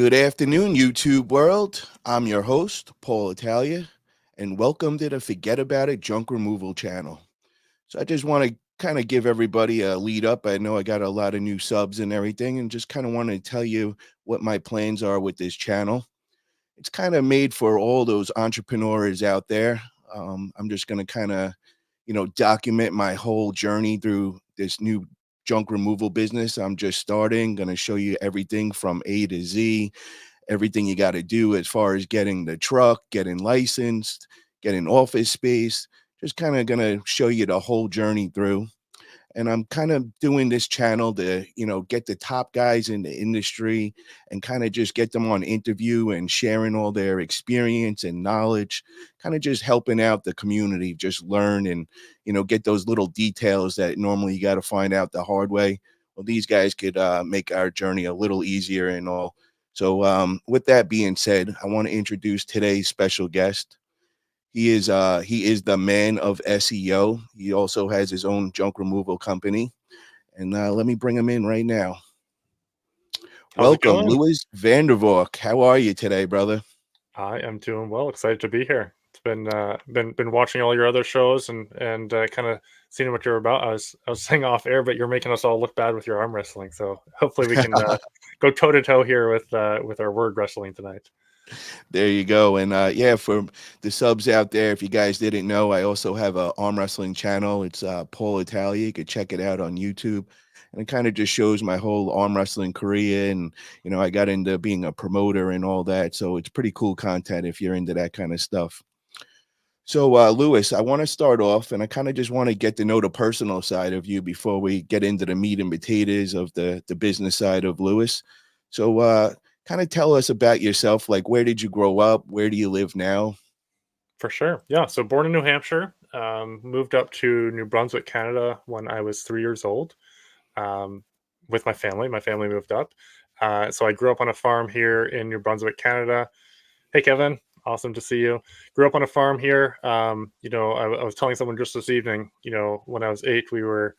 Good afternoon, YouTube world. I'm your host, Paul Italia, and welcome to the Forget About It Junk Removal channel. So I just want to kind of give everybody a lead up. I know I got a lot of new subs and everything, and just kind of want to tell you what my plans are with this channel. It's kind of made for all those entrepreneurs out there. I'm just going to kind of, document my whole journey through this new junk removal business. I'm just starting, going to show you everything from A to Z, everything you got to do as far as getting the truck, getting licensed, getting office space. Just kind of going to show you the whole journey through. And I'm kind of doing this channel to, get the top guys in the industry and kind of just get them on interview and sharing all their experience and knowledge, kind of just helping out the community, just learn and, get those little details that normally you got to find out the hard way. Well, these guys could make our journey a little easier and all. So with that being said, I want to introduce today's special guest. He is the man of SEO. He also has his own junk removal company. And let me bring him in right now. How's it Welcome, going? Louis Vandervalk. How are you today, brother? I am doing well. Excited to be here. It's been watching all your other shows and kind of seeing what you're about. I was saying off air, but you're making us all look bad with your arm wrestling. So hopefully we can go toe to toe here with our word wrestling tonight. There you go. And yeah, for the subs out there, if you guys didn't know, I also have a arm wrestling channel. It's Paul Italia. You could check it out on YouTube. And it kind of just shows my whole arm wrestling career. And, I got into being a promoter and all that. So it's pretty cool content if you're into that kind of stuff. So, Louis, I want to start off, and I kind of just want to get to know the personal side of you before we get into the meat and potatoes of the business side of Louis. So, kind of tell us about yourself. Like, where did you grow up? Where do you live now? For sure. Yeah. So born in New Hampshire, moved up to New Brunswick, Canada when I was 3 years old um, with my family. My family moved up. So I grew up on a farm here in New Brunswick, Canada. Hey, Kevin. Awesome to see you. Grew up on a farm here. I was telling someone just this evening, when I was 8, we were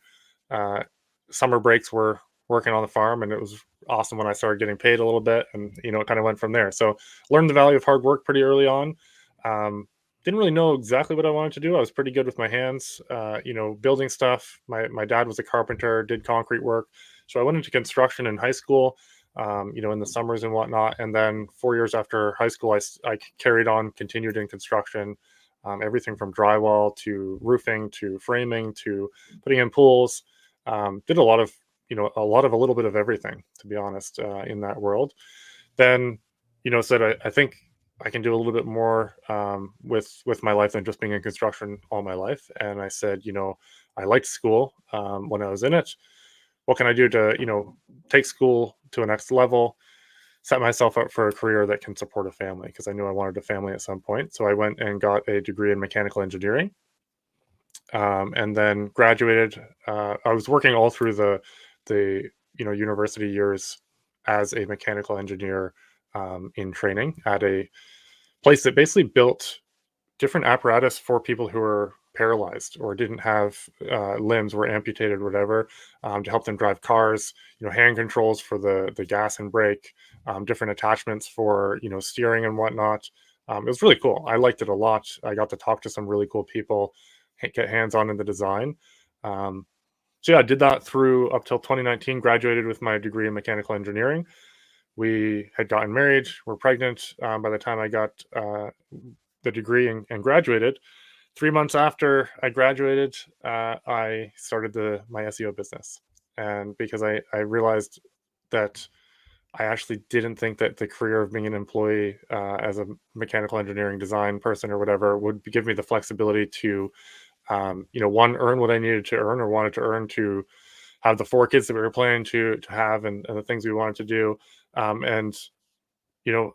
uh, summer breaks were working on the farm, and it was awesome when I started getting paid a little bit, and it kind of went from there. So learned the value of hard work pretty early on. Um, didn't really know exactly what I wanted to do. I was pretty good with my hands, building stuff. My dad was a carpenter, did concrete work, so I went into construction in high school. In the summers and whatnot. And then 4 years after high school, I carried on, continued in construction, everything from drywall to roofing to framing to putting in pools. Did a lot of, a little bit of everything, to be honest, in that world. Then, said I think I can do a little bit more with my life than just being in construction all my life. And I said, I liked school when I was in it. What can I do to, take school to a next level, set myself up for a career that can support a family? Because I knew I wanted a family at some point. So I went and got a degree in mechanical engineering, and then graduated. I was working all through the university years as a mechanical engineer in training at a place that basically built different apparatus for people who are paralyzed or didn't have limbs, were amputated, or whatever, to help them drive cars. Hand controls for the gas and brake, different attachments for steering and whatnot. It was really cool. I liked it a lot. I got to talk to some really cool people, get hands on in the design. So yeah, I did that through up till 2019. Graduated with my degree in mechanical engineering. We had gotten married. We're pregnant by the time I got the degree and graduated. 3 months after I graduated, I started my SEO business, and because I realized that I actually didn't think that the career of being an employee as a mechanical engineering design person or whatever would give me the flexibility to, one, earn what I needed to earn or wanted to earn to have the 4 kids that we were planning to have, and the things we wanted to do. And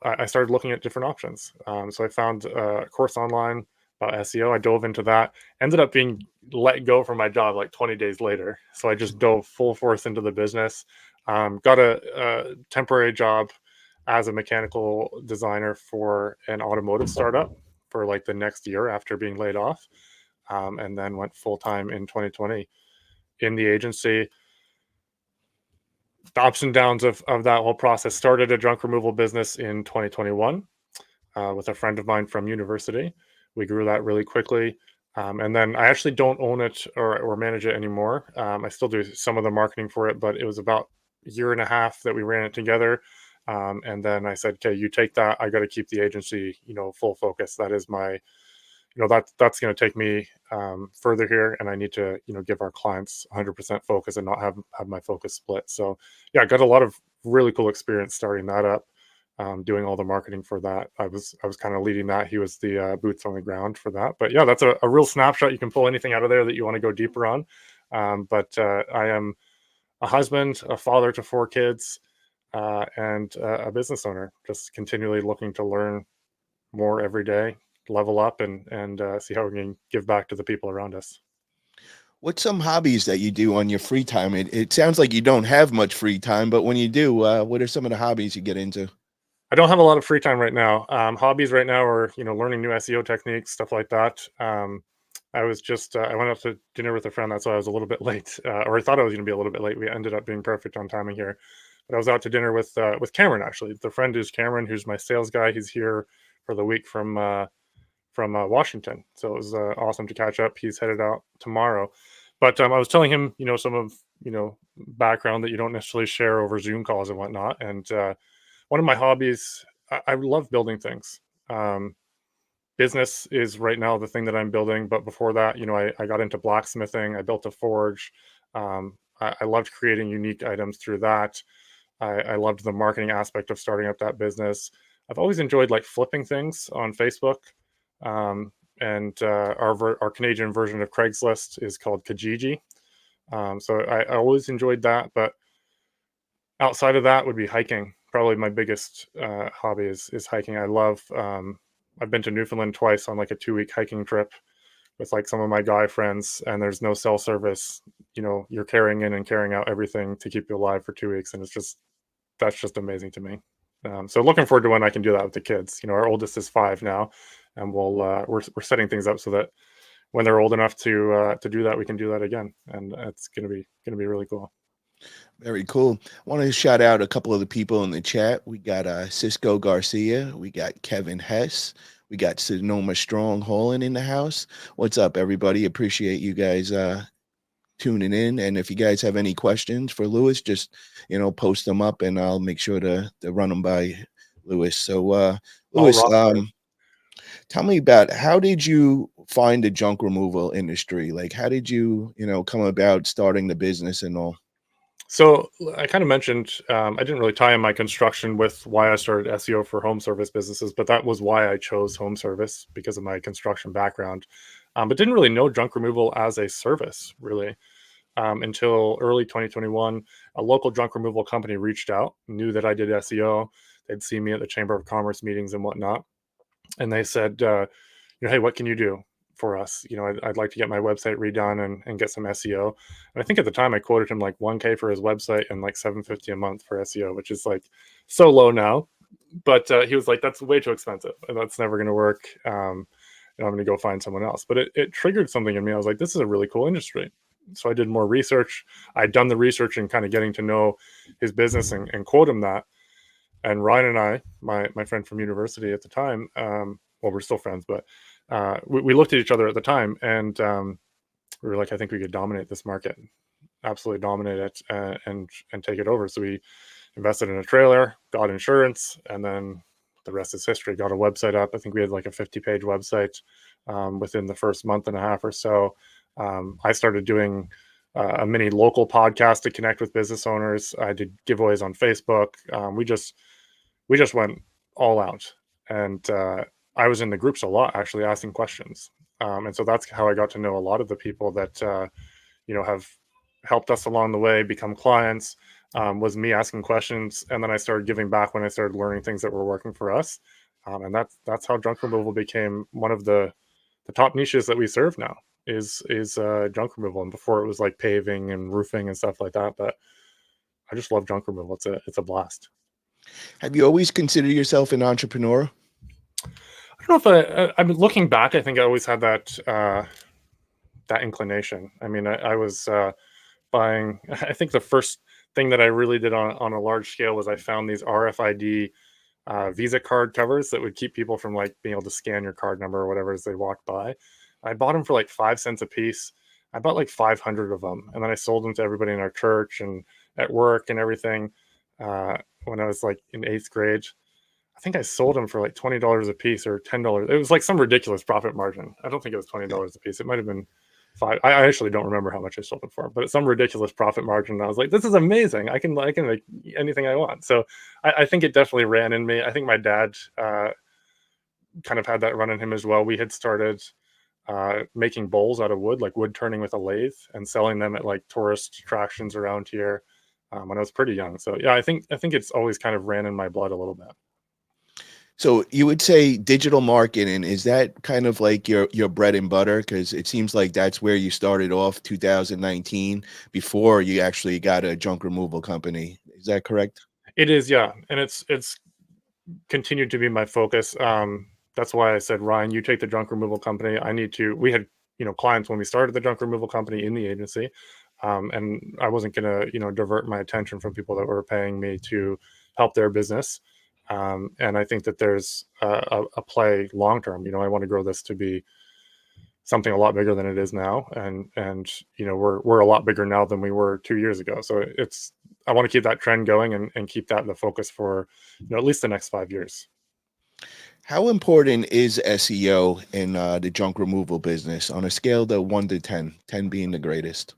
I started looking at different options. So I found a course online about SEO. I dove into that, ended up being let go from my job like 20 days later. So I just dove full force into the business. Got a temporary job as a mechanical designer for an automotive startup for like the next year after being laid off. And then went full time in 2020 in the agency. the ups and downs of that whole process. Started a junk removal business in 2021 with a friend of mine from university. We grew that really quickly. And then I actually don't own it or manage it anymore. I still do some of the marketing for it, but it was about a year and a half that we ran it together. And then I said, okay, you take that. I got to keep the agency, full focus. That is my, that's going to take me further here, and I need to give our clients 100% focus and not have my focus split. So yeah, I got a lot of really cool experience starting that up, doing all the marketing for that. I was kind of leading that. He was the boots on the ground for that. But yeah, that's a real snapshot. You can pull anything out of there that you want to go deeper on. But I am a husband, a father to 4 kids, and a business owner, just continually looking to learn more every day, level up, and see how we can give back to the people around us. What's some hobbies that you do on your free time? It sounds like you don't have much free time, but when you do, what are some of the hobbies you get into? I don't have a lot of free time right now. Hobbies right now are learning new SEO techniques, stuff like that. I was just I went out to dinner with a friend. That's why I was a little bit late, or I thought I was going to be a little bit late. We ended up being perfect on timing here. But I was out to dinner with Cameron, actually. The friend is Cameron, who's my sales guy. He's here for the week from Washington. So it was awesome to catch up. He's headed out tomorrow. But I was telling him, some of background that you don't necessarily share over Zoom calls and whatnot. And one of my hobbies, I love building things. Um, Business is right now the thing that I'm building. But before that, I got into blacksmithing. I built a forge. I loved creating unique items through that. I loved the marketing aspect of starting up that business. I've always enjoyed like flipping things on Facebook. And our Canadian version of Craigslist is called Kijiji. So I always enjoyed that. But outside of that would be hiking. Probably my biggest hobby is hiking. I love. I've been to Newfoundland twice on like a 2-week hiking trip with like some of my guy friends, and there's no cell service. You're carrying in and carrying out everything to keep you alive for 2 weeks, and that's just amazing to me. So looking forward to when I can do that with the kids. Our oldest is 5 now, and we're setting things up so that when they're old enough to do that, we can do that again, and it's gonna be really cool. Very cool. I want to shout out a couple of the people in the chat. We got Cisco Garcia, we got Kevin Hess, we got Sonoma Strong Holland in the house. What's up, everybody? Appreciate you guys tuning in. And if you guys have any questions for Lewis, just post them up, and I'll make sure to run them by Lewis. So Lewis, tell me about, how did you find the junk removal industry? Like, how did you come about starting the business and all? So I kind of mentioned I didn't really tie in my construction with why I started SEO for home service businesses, but that was why I chose home service, because of my construction background. But didn't really know junk removal as a service really until early 2021. A local junk removal company reached out, knew that I did SEO. They'd see me at the Chamber of Commerce meetings and whatnot, and they said, hey, what can you do for us? I'd like to get my website redone and get some SEO. And I think at the time I quoted him like 1K for his website and like 750 a month for SEO, which is like so low now. But he was like, that's way too expensive, and that's never going to work. And I'm going to go find someone else. But it triggered something in me. I was like, this is a really cool industry. So I did more research. I'd done the research and kind of getting to know his business and quote him that. And Ryan and I, my friend from university at the time, well, we're still friends, but we looked at each other at the time, and we were like, I think we could dominate this market, absolutely dominate it, and take it over. So we invested in a trailer, got insurance, and then the rest is history. Got a website up. I think we had like a 50-page website within the first month and a half or so. I started doing a mini local podcast to connect with business owners. I did giveaways on Facebook. We just went all out, and I was in the groups a lot, actually asking questions. And so that's how I got to know a lot of the people that have helped us along the way, become clients. Was me asking questions, and then I started giving back when I started learning things that were working for us. And that's how junk removal became one of the top niches that we serve now. Is junk removal, and before it was like paving and roofing and stuff like that. But I just love junk removal. It's a blast. Have you always considered yourself an entrepreneur? I don't know if I'm looking back. I think I always had that inclination. I mean, I was buying. I think the thing that I really did on a large scale was I found these RFID Visa card covers that would keep people from like being able to scan your card number or whatever as they walk by. I bought them for like 5 cents a piece. I bought like 500 of them, and then I sold them to everybody in our church and at work and everything. When I was like in eighth grade, I think I sold them for like $20 a piece or $10. It was like some ridiculous profit margin. I don't think it was $20 a piece. It might have been five. I actually don't remember how much I sold it for, but it's some ridiculous profit margin. And I was like, this is amazing. I can make anything I want. So I think it definitely ran in me. I think my dad kind of had that run in him as well. We had started making bowls out of wood, like wood turning with a lathe, and selling them at like tourist attractions around here when I was pretty young. So yeah, I think it's always kind of ran in my blood a little bit. So you would say digital marketing, is that kind of like your bread and butter? Because it seems like that's where you started off 2019 before you actually got a junk removal company. Is that correct? It is, yeah, and it's continued to be my focus. That's why I said, Ryan, you take the junk removal company. I need to. We had clients when we started the junk removal company in the agency, and I wasn't gonna divert my attention from people that were paying me to help their business. And I think that there's a play long term. I want to grow this to be something a lot bigger than it is now, and we're a lot bigger now than we were 2 years ago. So it's I want to keep that trend going and keep that in the focus for at least the next 5 years. How important is SEO in the junk removal business on a scale of 1 to 10, 10 being the greatest?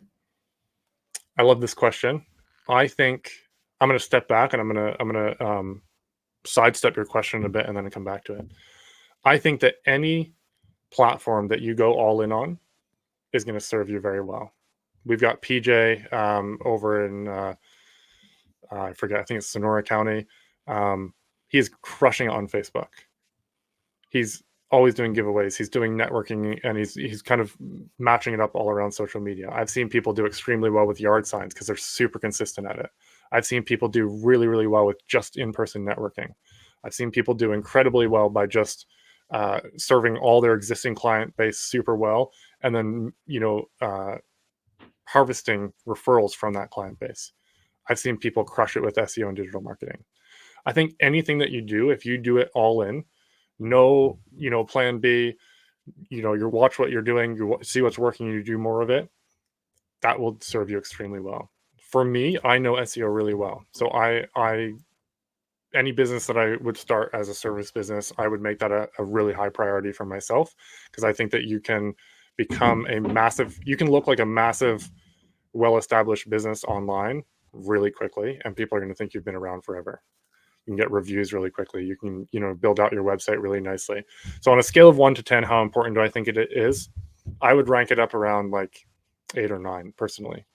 I love this question. I think I'm going to step back and I'm going to sidestep your question a bit and then come back to it. I think that any platform that you go all in on is going to serve you very well. We've got PJ over in I forget. I think it's Sonora County. He's crushing it on Facebook. He's always doing giveaways. He's doing networking, and he's kind of matching it up all around social media. I've seen people do extremely well with yard signs because they're super consistent at it. I've seen people do really, really well with just in-person networking. I've seen people do incredibly well by just serving all their existing client base super well, and then harvesting referrals from that client base. I've seen people crush it with SEO and digital marketing. I think anything that you do, if you do it all in, no, plan B, you watch what you're doing, you see what's working, you do more of it, that will serve you extremely well. For me, I know SEO really well. So I any business that I would start as a service business, I would make that a really high priority for myself, because I think that you can you can look like a massive, well-established business online really quickly, and people are going to think you've been around forever. You can get reviews really quickly. You can, build out your website really nicely. So on a scale of 1 to 10, how important do I think it is? I would rank it up around like 8 or 9 personally.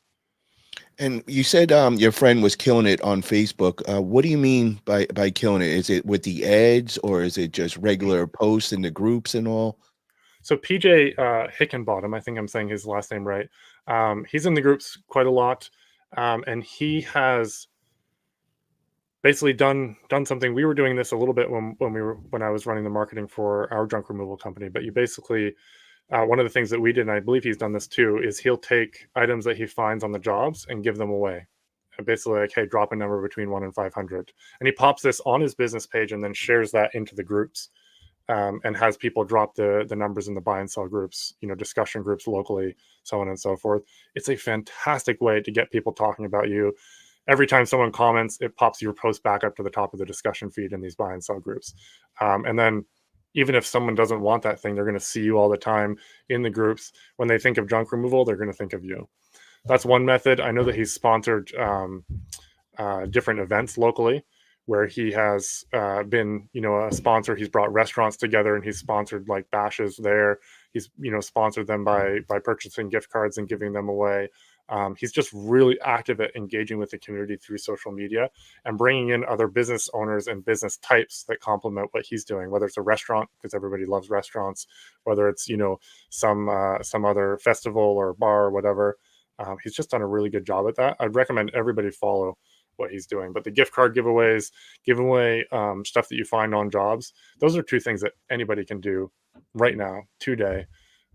And you said your friend was killing it on Facebook. What do you mean by killing it? Is it with the ads, or is it just regular posts in the groups and all? So PJ Hickenbottom, I think I'm saying his last name right. He's in the groups quite a lot, and he has basically done something. We were doing this a little bit when I was running the marketing for our junk removal company. But you basically one of the things that we did, and I believe he's done this too, is he'll take items that he finds on the jobs and give them away. And basically, like, hey, drop a number between 1 and 500, and he pops this on his business page and then shares that into the groups, and has people drop the numbers in the buy and sell groups, discussion groups locally, so on and so forth. It's a fantastic way to get people talking about you. Every time someone comments, it pops your post back up to the top of the discussion feed in these buy and sell groups. And then even if someone doesn't want that thing, they're going to see you all the time in the groups. When they think of junk removal, they're going to think of you. That's one method. I know that he's sponsored different events locally where he has been, a sponsor. He's brought restaurants together and he's sponsored like bashes there. He's, sponsored them by purchasing gift cards and giving them away. He's just really active at engaging with the community through social media and bringing in other business owners and business types that complement what he's doing, whether it's a restaurant, because everybody loves restaurants, whether it's, some other festival or bar or whatever. He's just done a really good job at that. I'd recommend everybody follow what he's doing. But the gift card giveaways, giving away stuff that you find on jobs, those are two things that anybody can do right now, today.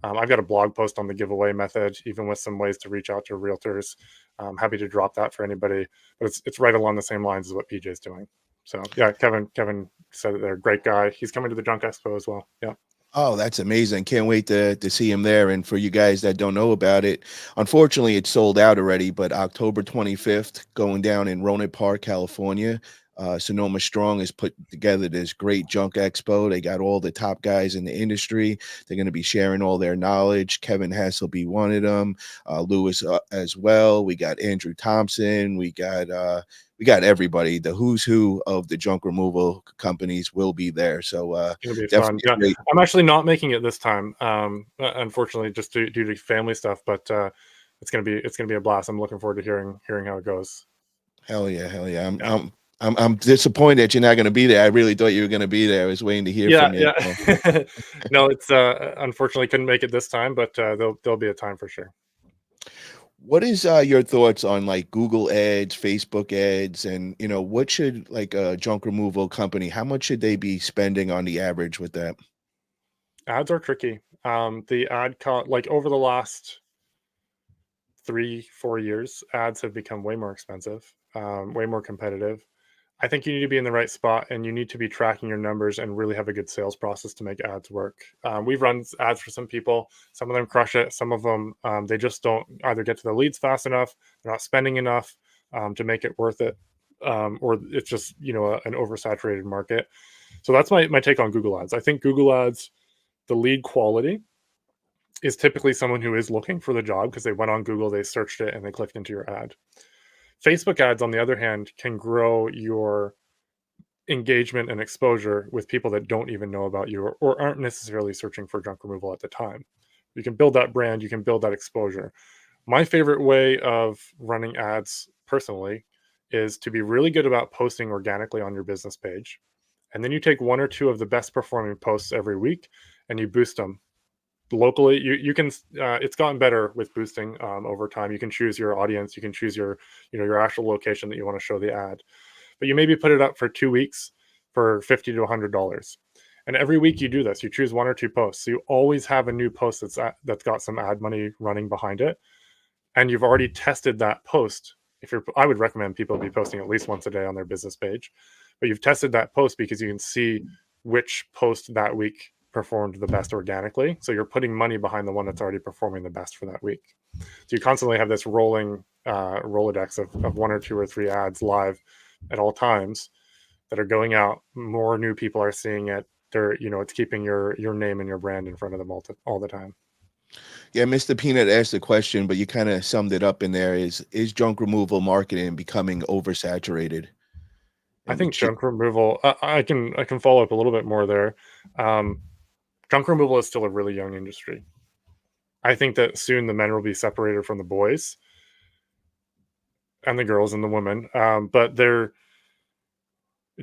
I've got a blog post on the giveaway method, even with some ways to reach out to realtors. I'm happy to drop that for anybody, but it's right along the same lines as what PJ's doing. So yeah, Kevin said that they're a great guy. He's coming to the Junk Expo as well. Yeah. Oh, that's amazing. Can't wait to see him there. And for you guys that don't know about it, unfortunately, it's sold out already, but October 25th, going down in Rohnert Park, California. Sonoma Strong has put together this great junk expo. They got all the top guys in the industry. They're going to be sharing all their knowledge. Kevin Hess will be one of them. Lewis as well. We got Andrew Thompson. We got everybody. The who's who of the junk removal companies will be there. So It's gonna be fun. definitely Yeah, a great. I'm actually not making it this time, unfortunately, just due to family stuff. But it's gonna be a blast. I'm looking forward to hearing how it goes. Hell yeah, hell yeah. I'm Yeah, I'm I'm disappointed that you're not gonna be there. I really thought you were gonna be there. I was waiting to hear yeah, from you. yeah. So, No, it's unfortunately couldn't make it this time, but there'll be a time for sure. what is your thoughts on like Google ads, Facebook ads, and what should like a junk removal company, how much should they be spending on the average with that? Ads are tricky. The ad like over the last 3-4 years, ads have become way more expensive, way more competitive. I think you need to be in the right spot and you need to be tracking your numbers and really have a good sales process to make ads work. We've run ads for some people. Some of them crush it. Some of them, they just don't either get to the leads fast enough, they're not spending enough to make it worth it, or it's just, an oversaturated market. So that's my take on Google ads. I think Google ads, the lead quality is typically someone who is looking for the job because they went on Google, they searched it, and they clicked into your ad. Facebook ads, on the other hand, can grow your engagement and exposure with people that don't even know about you or aren't necessarily searching for junk removal at the time. You can build that brand, you can build that exposure. My favorite way of running ads personally is to be really good about posting organically on your business page. And then you take one or two of the best performing posts every week and you boost them locally. You can it's gotten better with boosting over time. You can choose your audience, you can choose your actual location that you want to show the ad, but you maybe put it up for 2 weeks for $50 to $100. And every week you do this, you choose one or two posts. So you always have a new post that's got some ad money running behind it. And you've already tested that post. I would recommend people be posting at least once a day on their business page, but you've tested that post because you can see which post that week performed the best organically. So you're putting money behind the one that's already performing the best for that week. So you constantly have this rolling Rolodex of one or two or three ads live at all times that are going out. More new people are seeing it. It's keeping your name and your brand in front of them all the time. Yeah, Mr. Peanut asked the question, but you kind of summed it up in there. Is junk removal marketing becoming oversaturated? I And the think chi- junk removal. I can follow up a little bit more there. Um, Junk removal is still a really young industry. I think that soon the men will be separated from the boys and the girls and the women. But they're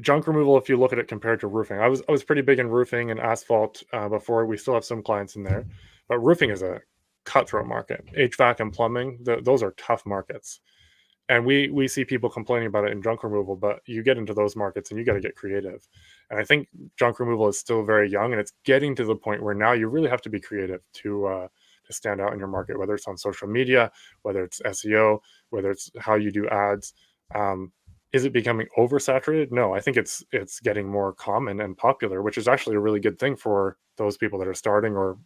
junk removal, if you look at it compared to roofing, I was pretty big in roofing and asphalt before. We still have some clients in there, but roofing is a cutthroat market. HVAC and plumbing, those are tough markets, and we see people complaining about it in junk removal. But you get into those markets and you got to get creative. And I think junk removal is still very young, and it's getting to the point where now you really have to be creative to stand out in your market, whether it's on social media, whether it's SEO, whether it's how you do ads. Um, is it becoming oversaturated? No, I think it's getting more common and popular, which is actually a really good thing for those people that are starting or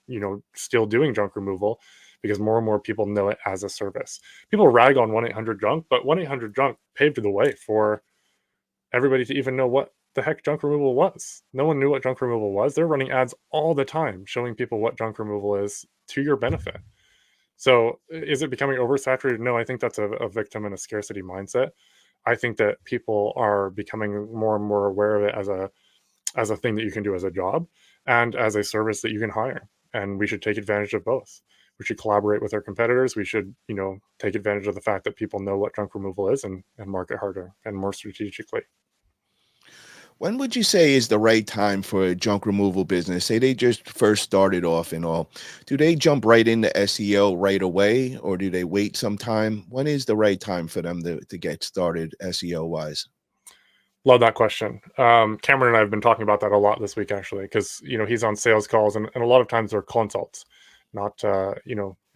still doing junk removal, because more and more people know it as a service. People rag on 1-800-junk, but 1-800-junk paved the way for everybody to even know what the heck junk removal was. No one knew what junk removal was. They're running ads all the time showing people what junk removal is to your benefit. So is it becoming oversaturated? No, I think that's a victim and a scarcity mindset. I think that people are becoming more and more aware of it as a thing that you can do as a job and as a service that you can hire. And we should take advantage of both. We should collaborate with our competitors. We should, take advantage of the fact that people know what junk removal is and market harder and more strategically. when would you say is the right time for a junk removal business? Say they just first started off and all. Do they jump right into SEO right away, or do they wait some time? When is the right time for them to get started SEO wise? Love that question. Cameron and I have been talking about that a lot this week, actually, because he's on sales calls, and a lot of times they're consults. Not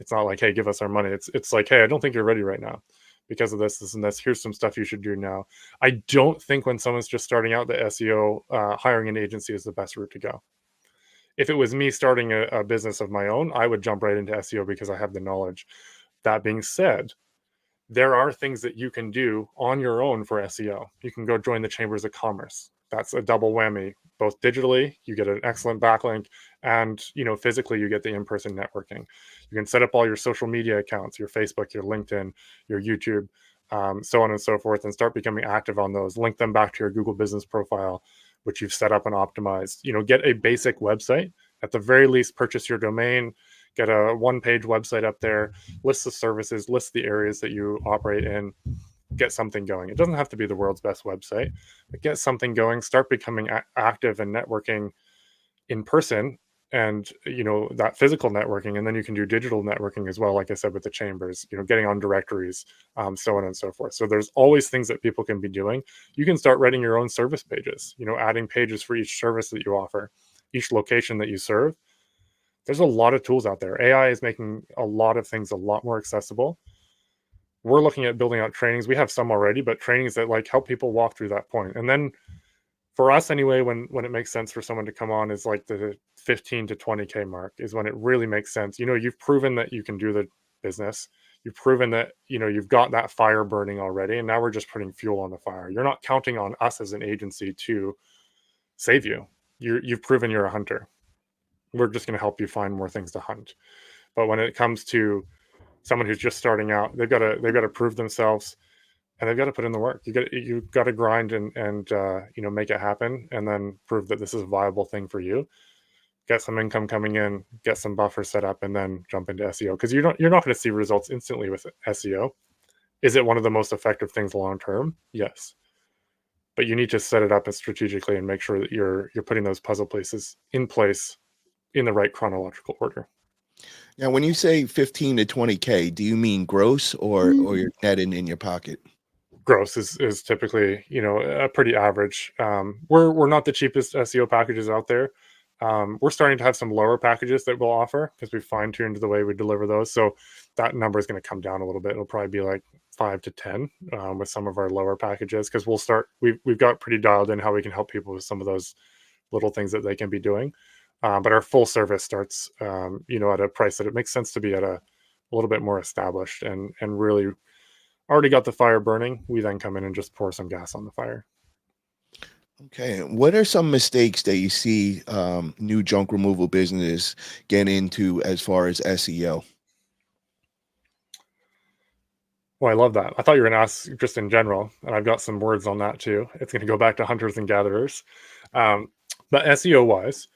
it's not like, hey, give us our money. It's like, hey, I don't think you're ready right now because of this and this. Here's some stuff you should do now. I don't think when someone's just starting out the SEO, hiring an agency is the best route to go. If it was me starting a business of my own, I would jump right into SEO because I have the knowledge. That being said, there are things that you can do on your own for SEO. You can go join the chambers of commerce. That's a double whammy. Both digitally, you get an excellent backlink, and physically, you get the in-person networking. You can set up all your social media accounts, your Facebook, your LinkedIn, your YouTube, so on and so forth, and start becoming active on those. Link them back to your Google Business profile, which you've set up and optimized. Get a basic website. At the very least, purchase your domain, get a one-page website up there, list the services, list the areas that you operate in, get something going. It doesn't have to be the world's best website, but get something going, start becoming active and networking in person, and that physical networking, and then you can do digital networking as well, like I said, with the chambers, getting on directories, so on and so forth. So there's always things that people can be doing. You can start writing your own service pages, adding pages for each service that you offer, each location that you serve. There's a lot of tools out there. AI is making a lot of things a lot more accessible. We're looking at building out trainings. We have some already, but trainings that like help people walk through that point. And then for us anyway, when it makes sense for someone to come on is like the 15 to 20K mark is when it really makes sense. You've proven that you can do the business. You've proven that, you've got that fire burning already. And now we're just putting fuel on the fire. You're not counting on us as an agency to save you. You've proven you're a hunter. We're just going to help you find more things to hunt. But when it comes to someone who's just starting out, they've got to prove themselves, and they've got to put in the work. You've got to grind and make it happen, and then prove that this is a viable thing for you. Get some income coming in, get some buffer set up, and then jump into SEO, because you're not going to see results instantly with SEO. Is it one of the most effective things long term? Yes, but you need to set it up strategically and make sure that you're putting those puzzle pieces in place in the right chronological order. Now, when you say 15 to 20K, do you mean gross or your net in your pocket? Gross is typically, a pretty average. We're not the cheapest SEO packages out there. We're starting to have some lower packages that we'll offer because we fine-tuned the way we deliver those. So that number is going to come down a little bit. It'll probably be like 5 to 10 with some of our lower packages, because we've got pretty dialed in how we can help people with some of those little things that they can be doing. But our full service starts, at a price that it makes sense to be at a little bit more established and really already got the fire burning. We then come in and just pour some gas on the fire. Okay. What are some mistakes that you see new junk removal business get into as far as SEO? Well, I love that. I thought you were going to ask just in general, and I've got some words on that too. It's going to go back to hunters and gatherers. But SEO wise,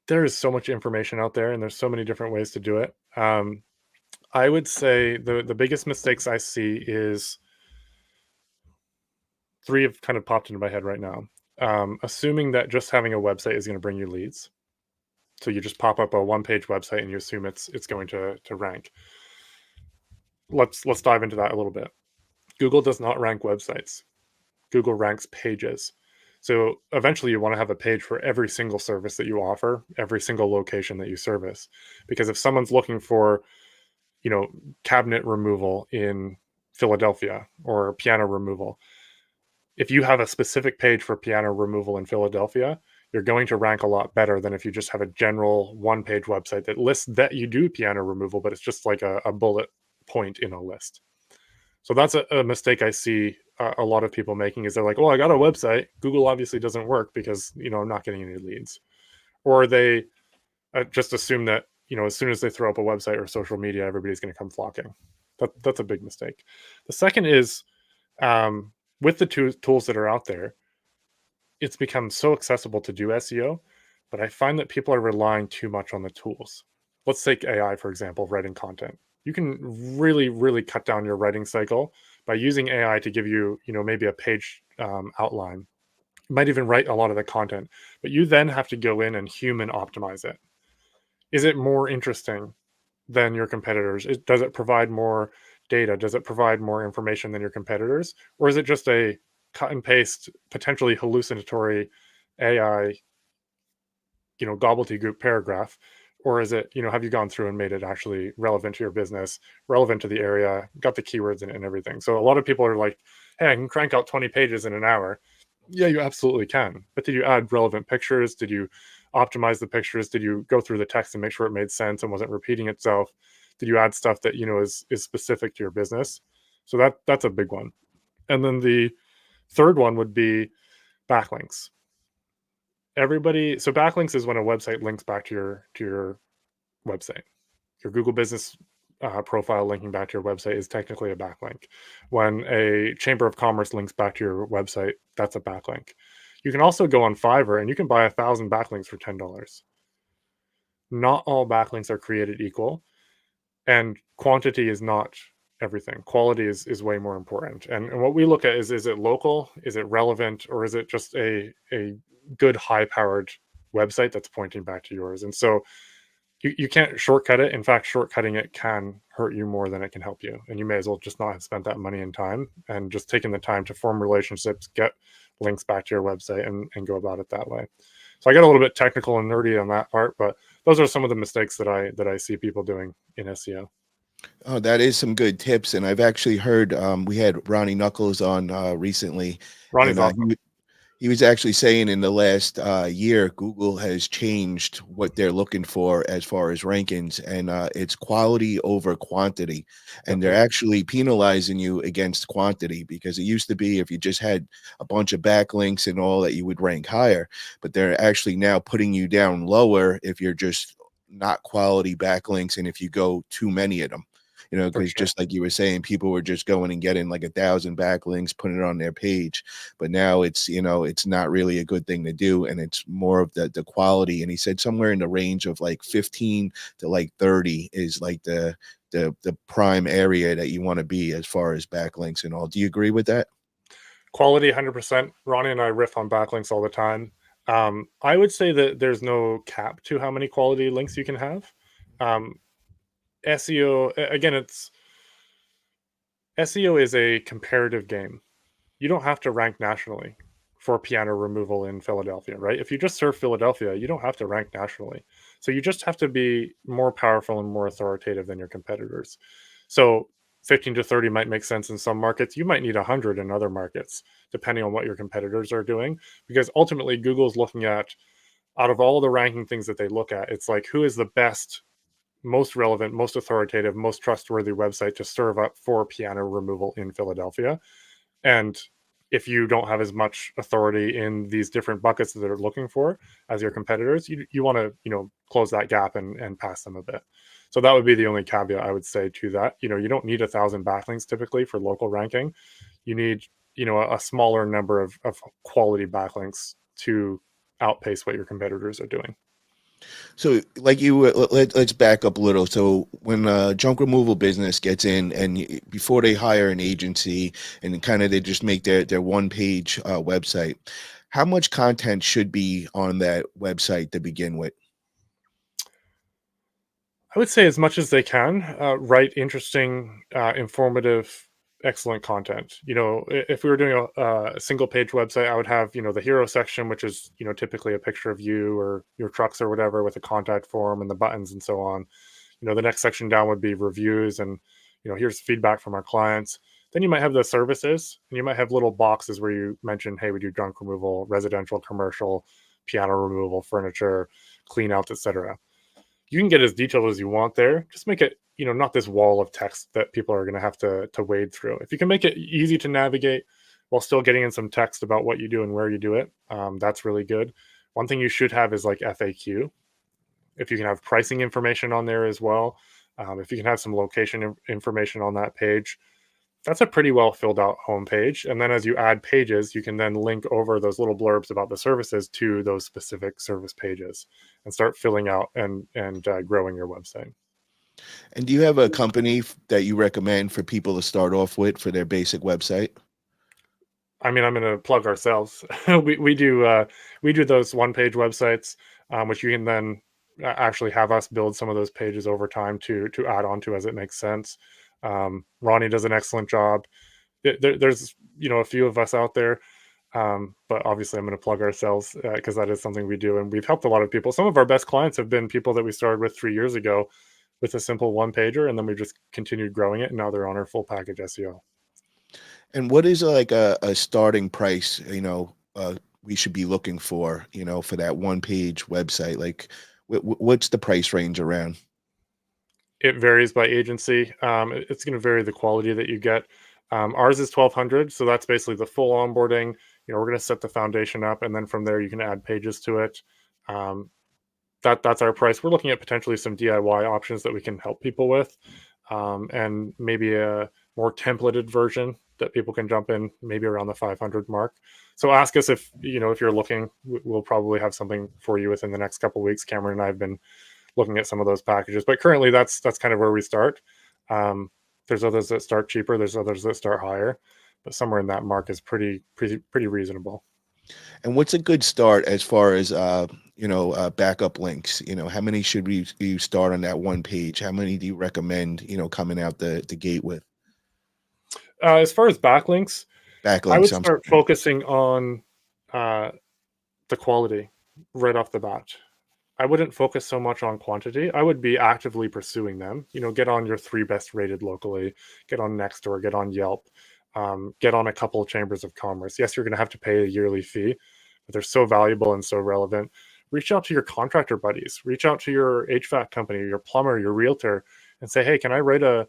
there is so much information out there, and there's so many different ways to do it. I would say the biggest mistakes I see is three have kind of popped into my head right now. Assuming that just having a website is going to bring you leads. So you just pop up a one-page website and you assume it's going to rank. Let's dive into that a little bit. Google does not rank websites. Google ranks pages. So eventually you want to have a page for every single service that you offer, every single location that you service. Because if someone's looking for, cabinet removal in Philadelphia or piano removal, if you have a specific page for piano removal in Philadelphia, you're going to rank a lot better than if you just have a general one-page website that lists that you do piano removal, but it's just like a bullet point in a list. So that's a mistake I see a lot of people making, is they're like, oh, I got a website. Google obviously doesn't work because, I'm not getting any leads. Or they just assume that, as soon as they throw up a website or social media, everybody's going to come flocking. That's a big mistake. The second is, with the two tools that are out there, it's become so accessible to do SEO, but I find that people are relying too much on the tools. Let's take AI, for example, writing content. You can really, really cut down your writing cycle by using AI to give you, maybe a page outline. You might even write a lot of the content, but you then have to go in and human optimize it. Is it more interesting than your competitors? Does it provide more data? Does it provide more information than your competitors? Or is it just a cut and paste, potentially hallucinatory AI, gobbledygook paragraph? or is it, have you gone through and made it actually relevant to your business, relevant to the area, got the keywords in it and everything? So a lot of people are like, hey, I can crank out 20 pages in an hour. Yeah, you absolutely can. But did you add relevant pictures? Did you optimize the pictures? Did you go through the text and make sure it made sense and wasn't repeating itself? Did you add stuff that is specific to your business? So that's a big one. And then the third one would be backlinks. So backlinks is when a website links back to your website. Your Google Business profile linking back to your website is technically a backlink. When a Chamber of Commerce links back to your website, that's a backlink. You can also go on Fiverr and you can buy 1,000 backlinks for $10. Not all backlinks are created equal, and quantity is not everything. Quality is way more important. And what we look at is it local, is it relevant, or is it just a good high powered website that's pointing back to yours? And so you can't shortcut it. In fact, shortcutting it can hurt you more than it can help you. And you may as well just not have spent that money and time and just taking the time to form relationships, get links back to your website, and go about it that way. So I got a little bit technical and nerdy on that part, but those are some of the mistakes that I see people doing in SEO. Oh, that is some good tips, and I've actually heard, we had Ronnie Knuckles on, recently, Ronnie's and, awesome. he was actually saying in the last, year, Google has changed what they're looking for as far as rankings, and, it's quality over quantity, and they're Yep. actually penalizing you against quantity because it used to be if you just had a bunch of backlinks and all that, you would rank higher, but they're actually now putting you down lower if you're just not quality backlinks and if you go too many of them. For Because sure. just like you were saying, people were just going and getting like 1,000 backlinks, putting it on their page. But now it's not really a good thing to do. And it's more of the quality. And he said somewhere in the range of like 15 to like 30 is like the prime area that you want to be as far as backlinks and all. Do you agree with that? Quality 100%. Ronnie and I riff on backlinks all the time. I would say that there's no cap to how many quality links you can have. Um, SEO, again, it's SEO is a comparative game. You don't have to rank nationally for piano removal in Philadelphia, right? If you just serve Philadelphia, you don't have to rank nationally. So you just have to be more powerful and more authoritative than your competitors. So 15 to 30 might make sense in some markets. You might need 100 in other markets, depending on what your competitors are doing. Because ultimately, Google's looking at, out of all the ranking things that they look at, it's like who is the best, most relevant, most authoritative, most trustworthy website to serve up for piano removal in Philadelphia. And if you don't have as much authority in these different buckets that they're looking for as your competitors, you want to, close that gap and pass them a bit. So that would be the only caveat I would say to that. You don't need 1,000 backlinks typically for local ranking. You need, a smaller number of quality backlinks to outpace what your competitors are doing. So, like let's back up a little. So, when a junk removal business gets in, and before they hire an agency, and kind of they just make their one page website, how much content should be on that website to begin with? I would say as much as they can, write interesting, informative, excellent content. If we were doing a single page website, I would have, the hero section, which is, typically a picture of you or your trucks or whatever with a contact form and the buttons and so on. The next section down would be reviews and, here's feedback from our clients. Then you might have the services and you might have little boxes where you mention, hey, we do junk removal, residential, commercial, piano removal, furniture, clean outs, etc. You can get as detailed as you want there. Just make it, not this wall of text that people are going to have to wade through. If you can make it easy to navigate while still getting in some text about what you do and where you do it, that's really good. One thing you should have is like FAQ. If you can have pricing information on there as well, if you can have some location information on that page, that's a pretty well filled out homepage. And then as you add pages, you can then link over those little blurbs about the services to those specific service pages and start filling out and growing your website. And do you have a company that you recommend for people to start off with for their basic website? I mean, I'm going to plug ourselves. We do those one page websites, which you can then actually have us build some of those pages over time to add on to as it makes sense. Ronnie does an excellent job. There's a few of us out there. But obviously, I'm going to plug ourselves because that is something we do, and we've helped a lot of people. Some of our best clients have been people that we started with 3 years ago with a simple one pager, and then we just continued growing it, and now they're on our full package SEO. And what is like a starting price, we should be looking for, for that one page website? Like, what's the price range around? It varies by agency. It's going to vary the quality that you get. Ours is 1,200, so that's basically the full onboarding. We're going to set the foundation up, and then from there you can add pages to it. Um, that's our price. We're looking at potentially some DIY options that we can help people with, and maybe a more templated version that people can jump in, maybe around the 500 mark. So ask us if you're looking. We'll probably have something for you within the next couple of weeks. Cameron and I have been looking at some of those packages, but currently that's kind of where we start. There's others that start cheaper. There's others that start higher, but somewhere in that mark is pretty reasonable. And what's a good start as far as backup links? How many should you start on that one page? How many do you recommend, coming out the gate with? As far as backlinks, I would Backlinks, I'm start sorry. focusing on uh, the quality right off the bat. I wouldn't focus so much on quantity. I would be actively pursuing them. Get on your 3 best rated locally, get on Nextdoor, get on Yelp, get on a couple of chambers of commerce. Yes, you're going to have to pay a yearly fee, but they're so valuable and so relevant. Reach out to your contractor buddies, reach out to your HVAC company, your plumber, your realtor, and say, hey, can I write a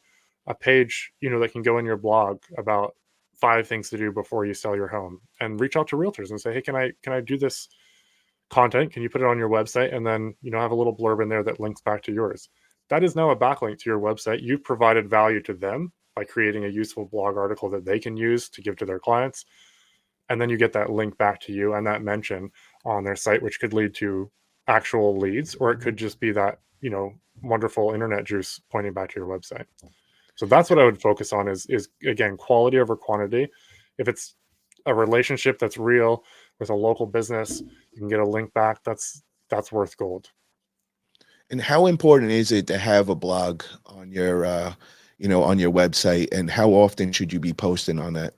page, that can go in your blog about 5 things to do before you sell your home? And reach out to realtors and say, hey, can I do this content? Can you put it on your website and then have a little blurb in there that links back to yours? That is now a backlink to your website. You've provided value to them by creating a useful blog article that they can use to give to their clients, and then you get that link back to you and that mention on their site, which could lead to actual leads, or it could just be that wonderful internet juice pointing back to your website. So that's what I would focus on is again, quality over quantity. If it's a relationship that's real with a local business, you can get a link back. That's worth gold. And how important is it to have a blog on your website? And how often should you be posting on that?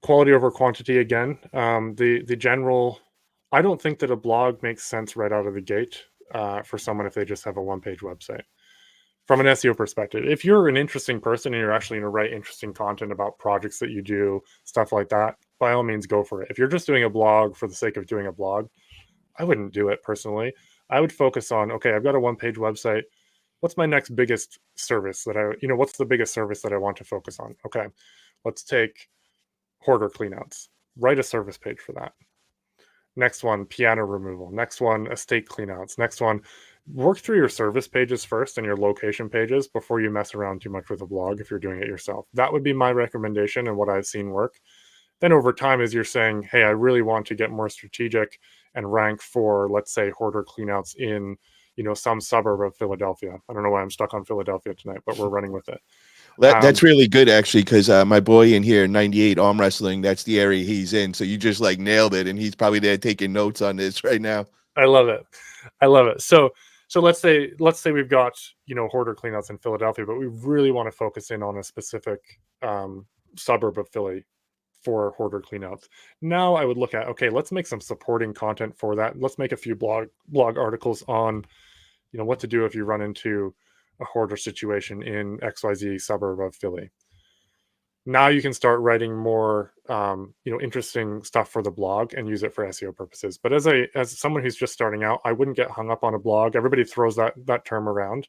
Quality over quantity again. The general, I don't think that a blog makes sense right out of the gate for someone if they just have a one-page website. From an SEO perspective, if you're an interesting person and you're actually going to write interesting content about projects that you do, stuff like that, by all means, go for it. If you're just doing a blog for the sake of doing a blog, I wouldn't do it personally. I would focus on, okay, I've got a one-page website. What's my next biggest service what's the biggest service that I want to focus on? Okay, let's take hoarder cleanouts. Write a service page for that. Next one, piano removal. Next one, estate cleanouts. Next one, work through your service pages first and your location pages before you mess around too much with a blog if you're doing it yourself. That would be my recommendation and what I've seen work. Then over time, as you're saying, hey, I really want to get more strategic and rank for, let's say, hoarder cleanouts in some suburb of Philadelphia. I don't know why I'm stuck on Philadelphia tonight, but we're running with it. That's really good, actually, because my boy in here, 98 arm wrestling, that's the area he's in. So you just like nailed it, and he's probably there taking notes on this right now. I love it. I love it. So let's say we've got hoarder cleanouts in Philadelphia, but we really want to focus in on a specific suburb of Philly for hoarder cleanouts. Now I would look at, okay, let's make some supporting content for that. Let's make a few blog articles on what to do if you run into a hoarder situation in XYZ suburb of Philly. Now you can start writing more interesting stuff for the blog and use it for SEO purposes. But as someone who's just starting out, I wouldn't get hung up on a blog. Everybody throws that term around.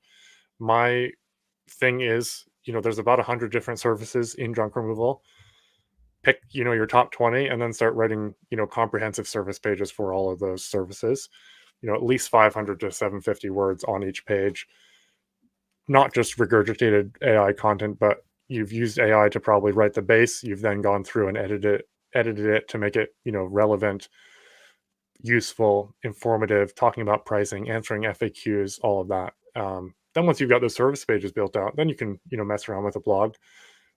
My thing is, there's about 100 different services in junk removal. Pick your top 20 and then start writing comprehensive service pages for all of those services. At least 500 to 750 words on each page. Not just regurgitated AI content, but you've used AI to probably write the base. You've then gone through and edited it to make it, relevant, useful, informative, talking about pricing, answering FAQs, all of that. Then once you've got those service pages built out, then you can, mess around with a blog.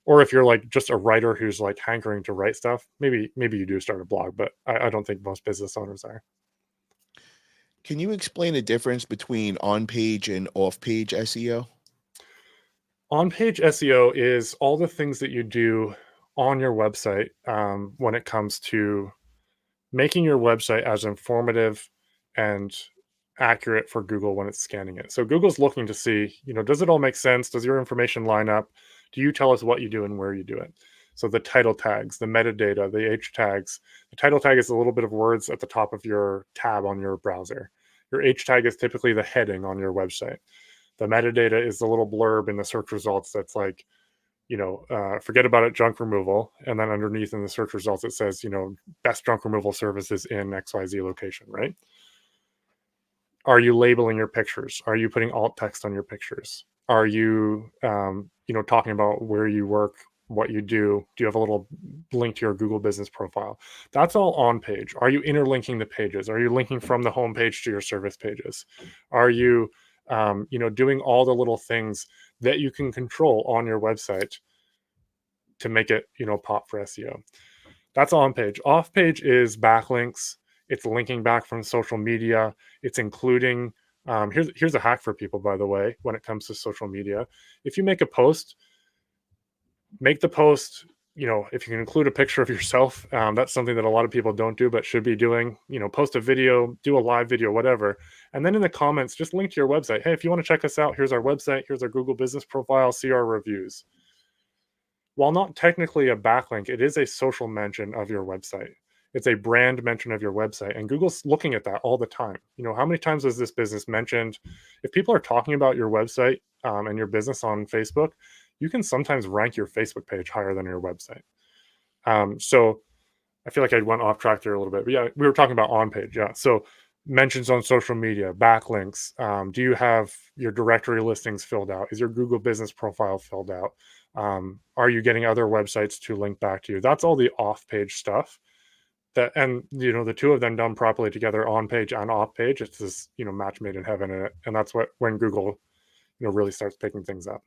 Or if you're like just a writer who's like hankering to write stuff, maybe you do start a blog, but I don't think most business owners are. Can you explain the difference between on-page and off-page SEO? On page SEO is all the things that you do on your website when it comes to making your website as informative and accurate for Google when it's scanning it. So Google's looking to see, does it all make sense? Does your information line up? Do you tell us what you do and where you do it? So the title tags, the metadata, the H tags. The title tag is a little bit of words at the top of your tab on your browser. Your H tag is typically the heading on your website. The metadata is the little blurb in the search results that's like, forget about it, junk removal. And then underneath in the search results, it says, best junk removal services in XYZ location, right? Are you labeling your pictures? Are you putting alt text on your pictures? Are you, talking about where you work, what you do? Do you have a little link to your Google business profile? That's all on page. Are you interlinking the pages? Are you linking from the home page to your service pages? Are you, doing all the little things that you can control on your website to make it, pop for SEO? That's on page. Off page is backlinks. It's linking back from social media. It's including. Here's a hack for people, by the way, when it comes to social media. If you make a post, make the post. If you can include a picture of yourself, that's something that a lot of people don't do, but should be doing. Post a video, do a live video, whatever, and then in the comments, just link to your website. Hey, if you want to check us out, here's our website. Here's our Google business profile. See our reviews. While not technically a backlink, it is a social mention of your website. It's a brand mention of your website. And Google's looking at that all the time. How many times was this business mentioned? If people are talking about your website and your business on Facebook, you can sometimes rank your Facebook page higher than your website. So I feel like I went off track there a little bit. But yeah, we were talking about on page. Yeah. So mentions on social media, backlinks. Do you have your directory listings filled out? Is your Google business profile filled out? Are you getting other websites to link back to you? That's all the off-page stuff. And the two of them done properly together, on page and off page, it's this match made in heaven, and that's when Google really starts picking things up.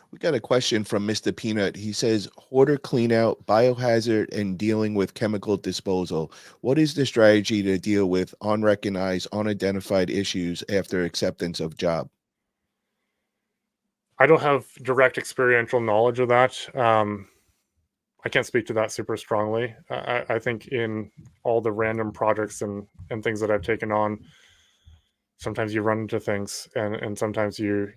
We got a question from Mr. Peanut. He says, hoarder cleanout, biohazard, and dealing with chemical disposal. What is the strategy to deal with unrecognized, unidentified issues after acceptance of job? I don't have direct experiential knowledge of that. I can't speak to that super strongly. I think in all the random projects and things that I've taken on, sometimes you run into things, and sometimes you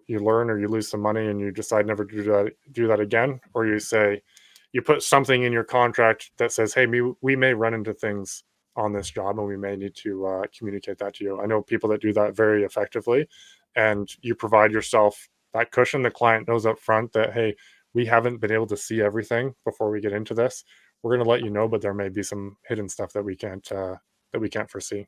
learn or you lose some money and you decide never to do that again, or you put something in your contract that says, hey, we may run into things on this job and we may need to communicate that to you. I know people that do that very effectively, and you provide yourself that cushion. The client knows up front that, hey, we haven't been able to see everything before we get into this. We're going to let you know, but there may be some hidden stuff that we can't foresee.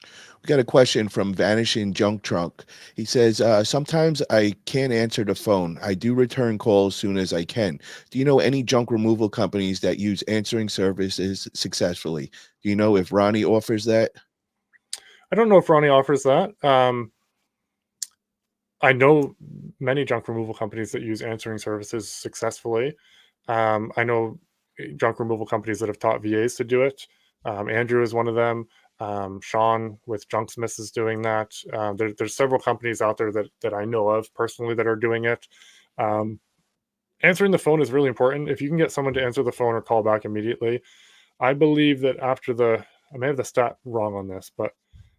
We got a question from Vanishing Junk Trunk. He says, sometimes I can't answer the phone. I do return calls soon as I can. Do you know any junk removal companies that use answering services successfully? Do you know if Ronnie offers that? I don't know if Ronnie offers that. I know many junk removal companies that use answering services successfully. I know junk removal companies that have taught VAs to do it. Andrew is one of them. Sean with Junksmiths is doing that. There's several companies out there that I know of personally that are doing it. Answering the phone is really important. If you can get someone to answer the phone or call back immediately, I believe that I may have the stat wrong on this, but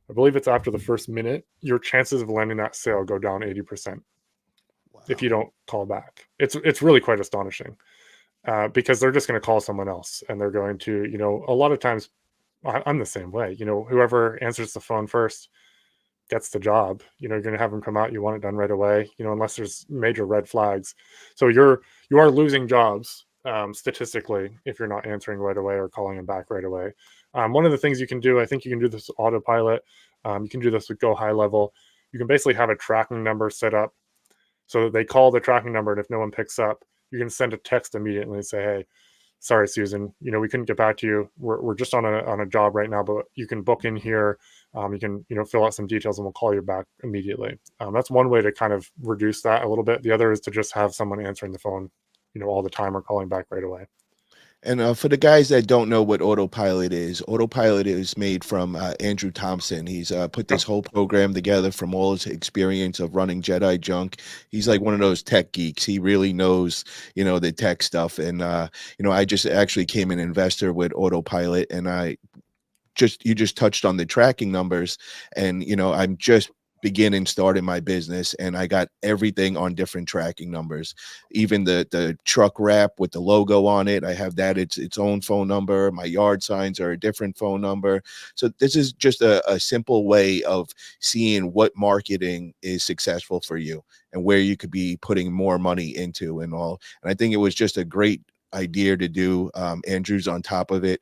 I believe it's after the first minute, your chances of landing that sale go down 80%. Wow. If you don't call back. It's really quite astonishing because they're just going to call someone else, and they're going to, a lot of times I'm the same way. Whoever answers the phone first gets the job. You're going to have them come out. You want it done right away, unless there's major red flags. So you are losing jobs statistically if you're not answering right away or calling them back right away. One of the things you can do, I think you can do this with autopilot. You can do this with Go High Level. You can basically have a tracking number set up so that they call the tracking number, and if no one picks up, you can send a text immediately and say, hey, sorry, Susan, we couldn't get back to you. We're just on a job right now, but you can book in here. You can, fill out some details and we'll call you back immediately. That's one way to kind of reduce that a little bit. The other is to just have someone answering the phone, all the time or calling back right away. And for the guys that don't know what Autopilot is made from Andrew Thompson. He's put Oh, this whole program together from all his experience of running Jedi junk. He's like one of those tech geeks. He really knows, the tech stuff. And, I just actually came an investor with Autopilot, and you just touched on the tracking numbers, and I'm just beginning starting my business, and I got everything on different tracking numbers. Even the truck wrap with the logo on it, I have that. Its own phone number. My yard signs are a different phone number. So this is just a simple way of seeing what marketing is successful for you and where you could be putting more money into and all. And I think it was just a great idea to do. Andrew's on top of it.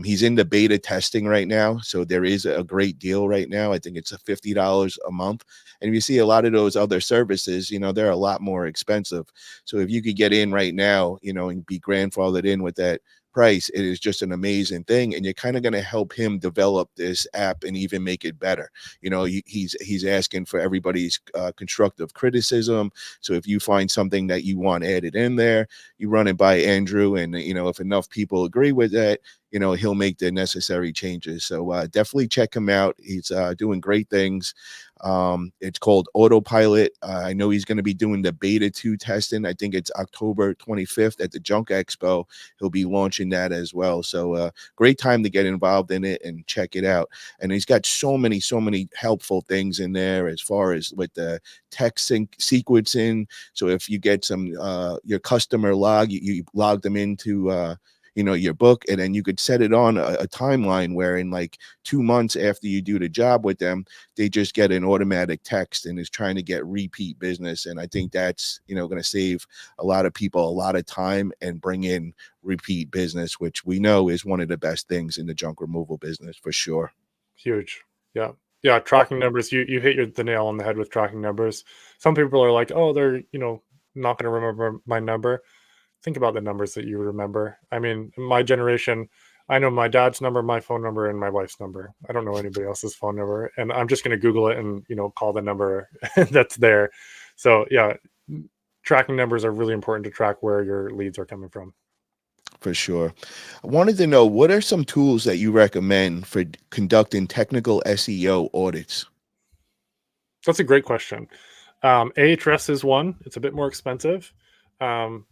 He's in the beta testing right now, so there is a great deal right now. I think it's a $50 a month. And if you see a lot of those other services, they're a lot more expensive. So if you could get in right now, and be grandfathered in with that price, it is just an amazing thing. And you're kind of going to help him develop this app and even make it better. He's asking for everybody's constructive criticism. So if you find something that you want added in there, you run it by Andrew, and if enough people agree with that, he'll make the necessary changes. So definitely check him out. He's doing great things. It's called Autopilot. I know he's going to be doing the beta 2 testing. I think it's October 25th at the Junk Expo. He'll be launching that as well. So great time to get involved in it and check it out. And he's got so many helpful things in there as far as with the text sequencing. So if you get some your customer log, you log them into your book, and then you could set it on a timeline where in like 2 months after you do the job with them, they just get an automatic text and is trying to get repeat business. And I think that's going to save a lot of people a lot of time and bring in repeat business, which we know is one of the best things in the junk removal business for sure. huge. Yeah. Yeah. Tracking numbers. You hit the nail on the head with tracking numbers. Some people are like, oh, they're, not going to remember my number. Think about the numbers that you remember. I mean, my generation, I know my dad's number, my phone number, and my wife's number. I don't know anybody else's phone number, and I'm just going to Google it and call the number that's there. So yeah, tracking numbers are really important to track where your leads are coming from. For sure. I wanted to know, what are some tools that you recommend for conducting technical SEO audits? That's a great question. Ahrefs is one. It's a bit more expensive. Um,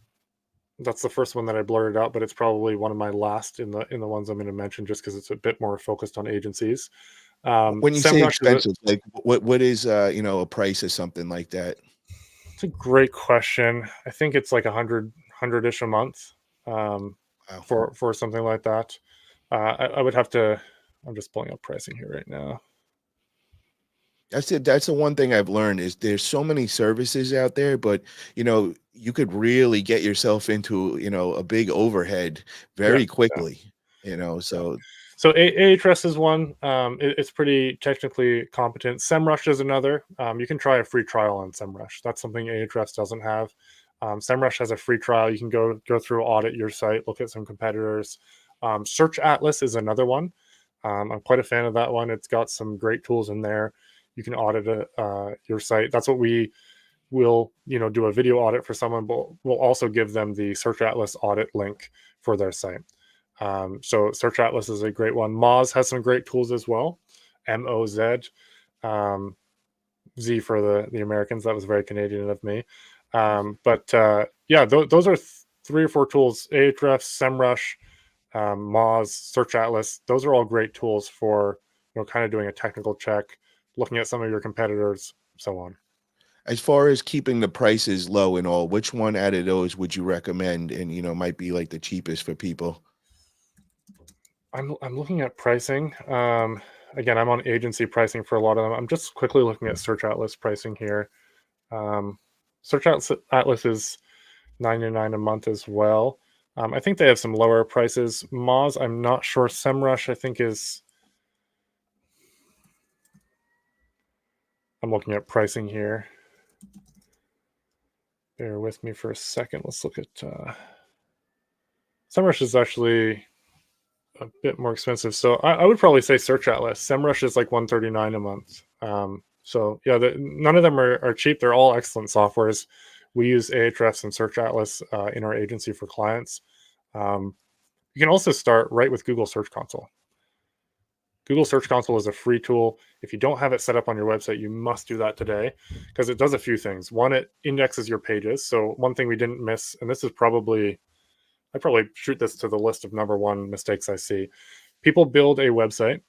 that's the first one that I blurted out, but it's probably one of my last in the ones I'm going to mention, just because it's a bit more focused on agencies. When you say SEMrush is expensive, like what is a price or something like that? it's a great question. I think it's like 100-ish a month, um, Wow. for something like that. I would have to. I'm just pulling up pricing here right now. That's it. That's the one thing I've learned is there's so many services out there, but you could really get yourself into, a big overhead Yeah, very yeah, quickly, yeah. so So Ahrefs is one. It's pretty technically competent. SEMrush is another. You can try a free trial on SEMrush. That's something Ahrefs doesn't have. SEMrush has a free trial. You can go through, audit your site, look at some competitors. Search Atlas is another one. I'm quite a fan of that one. It's got some great tools in there. You can audit your site. That's what we will, do a video audit for someone, but we'll also give them the Search Atlas audit link for their site. So Search Atlas is a great one. Moz has some great tools as well. MOZ, um, Z for the Americans. That was very Canadian of me. But yeah, those are 3 or 4 tools: Ahrefs, SEMrush, Moz, Search Atlas. Those are all great tools for kind of doing a technical check, looking at some of your competitors, so on. as far as keeping the prices low and all, which one out of those would you recommend and might be like the cheapest for people? I'm looking at pricing. Again, I'm on agency pricing for a lot of them. I'm just quickly looking at Search Atlas pricing here. Um, Search Atlas is 99 a month as well. I think they have some lower prices. Moz, I'm not sure. SEMrush, I think is. I'm looking at pricing here. Bear with me for a second. Let's look at. SEMrush is actually a bit more expensive. So I would probably say Search Atlas. SEMrush is like 139 a month. So yeah, none of them are cheap. They're all excellent softwares. We use Ahrefs and Search Atlas in our agency for clients. You can also start right with Google Search Console. Google Search Console is a free tool. If you don't have it set up on your website, you must do that today because it does a few things. One, it indexes your pages. So one thing we didn't miss, and this is probably, I probably shoot this to the list of number one mistakes I see. People build a website,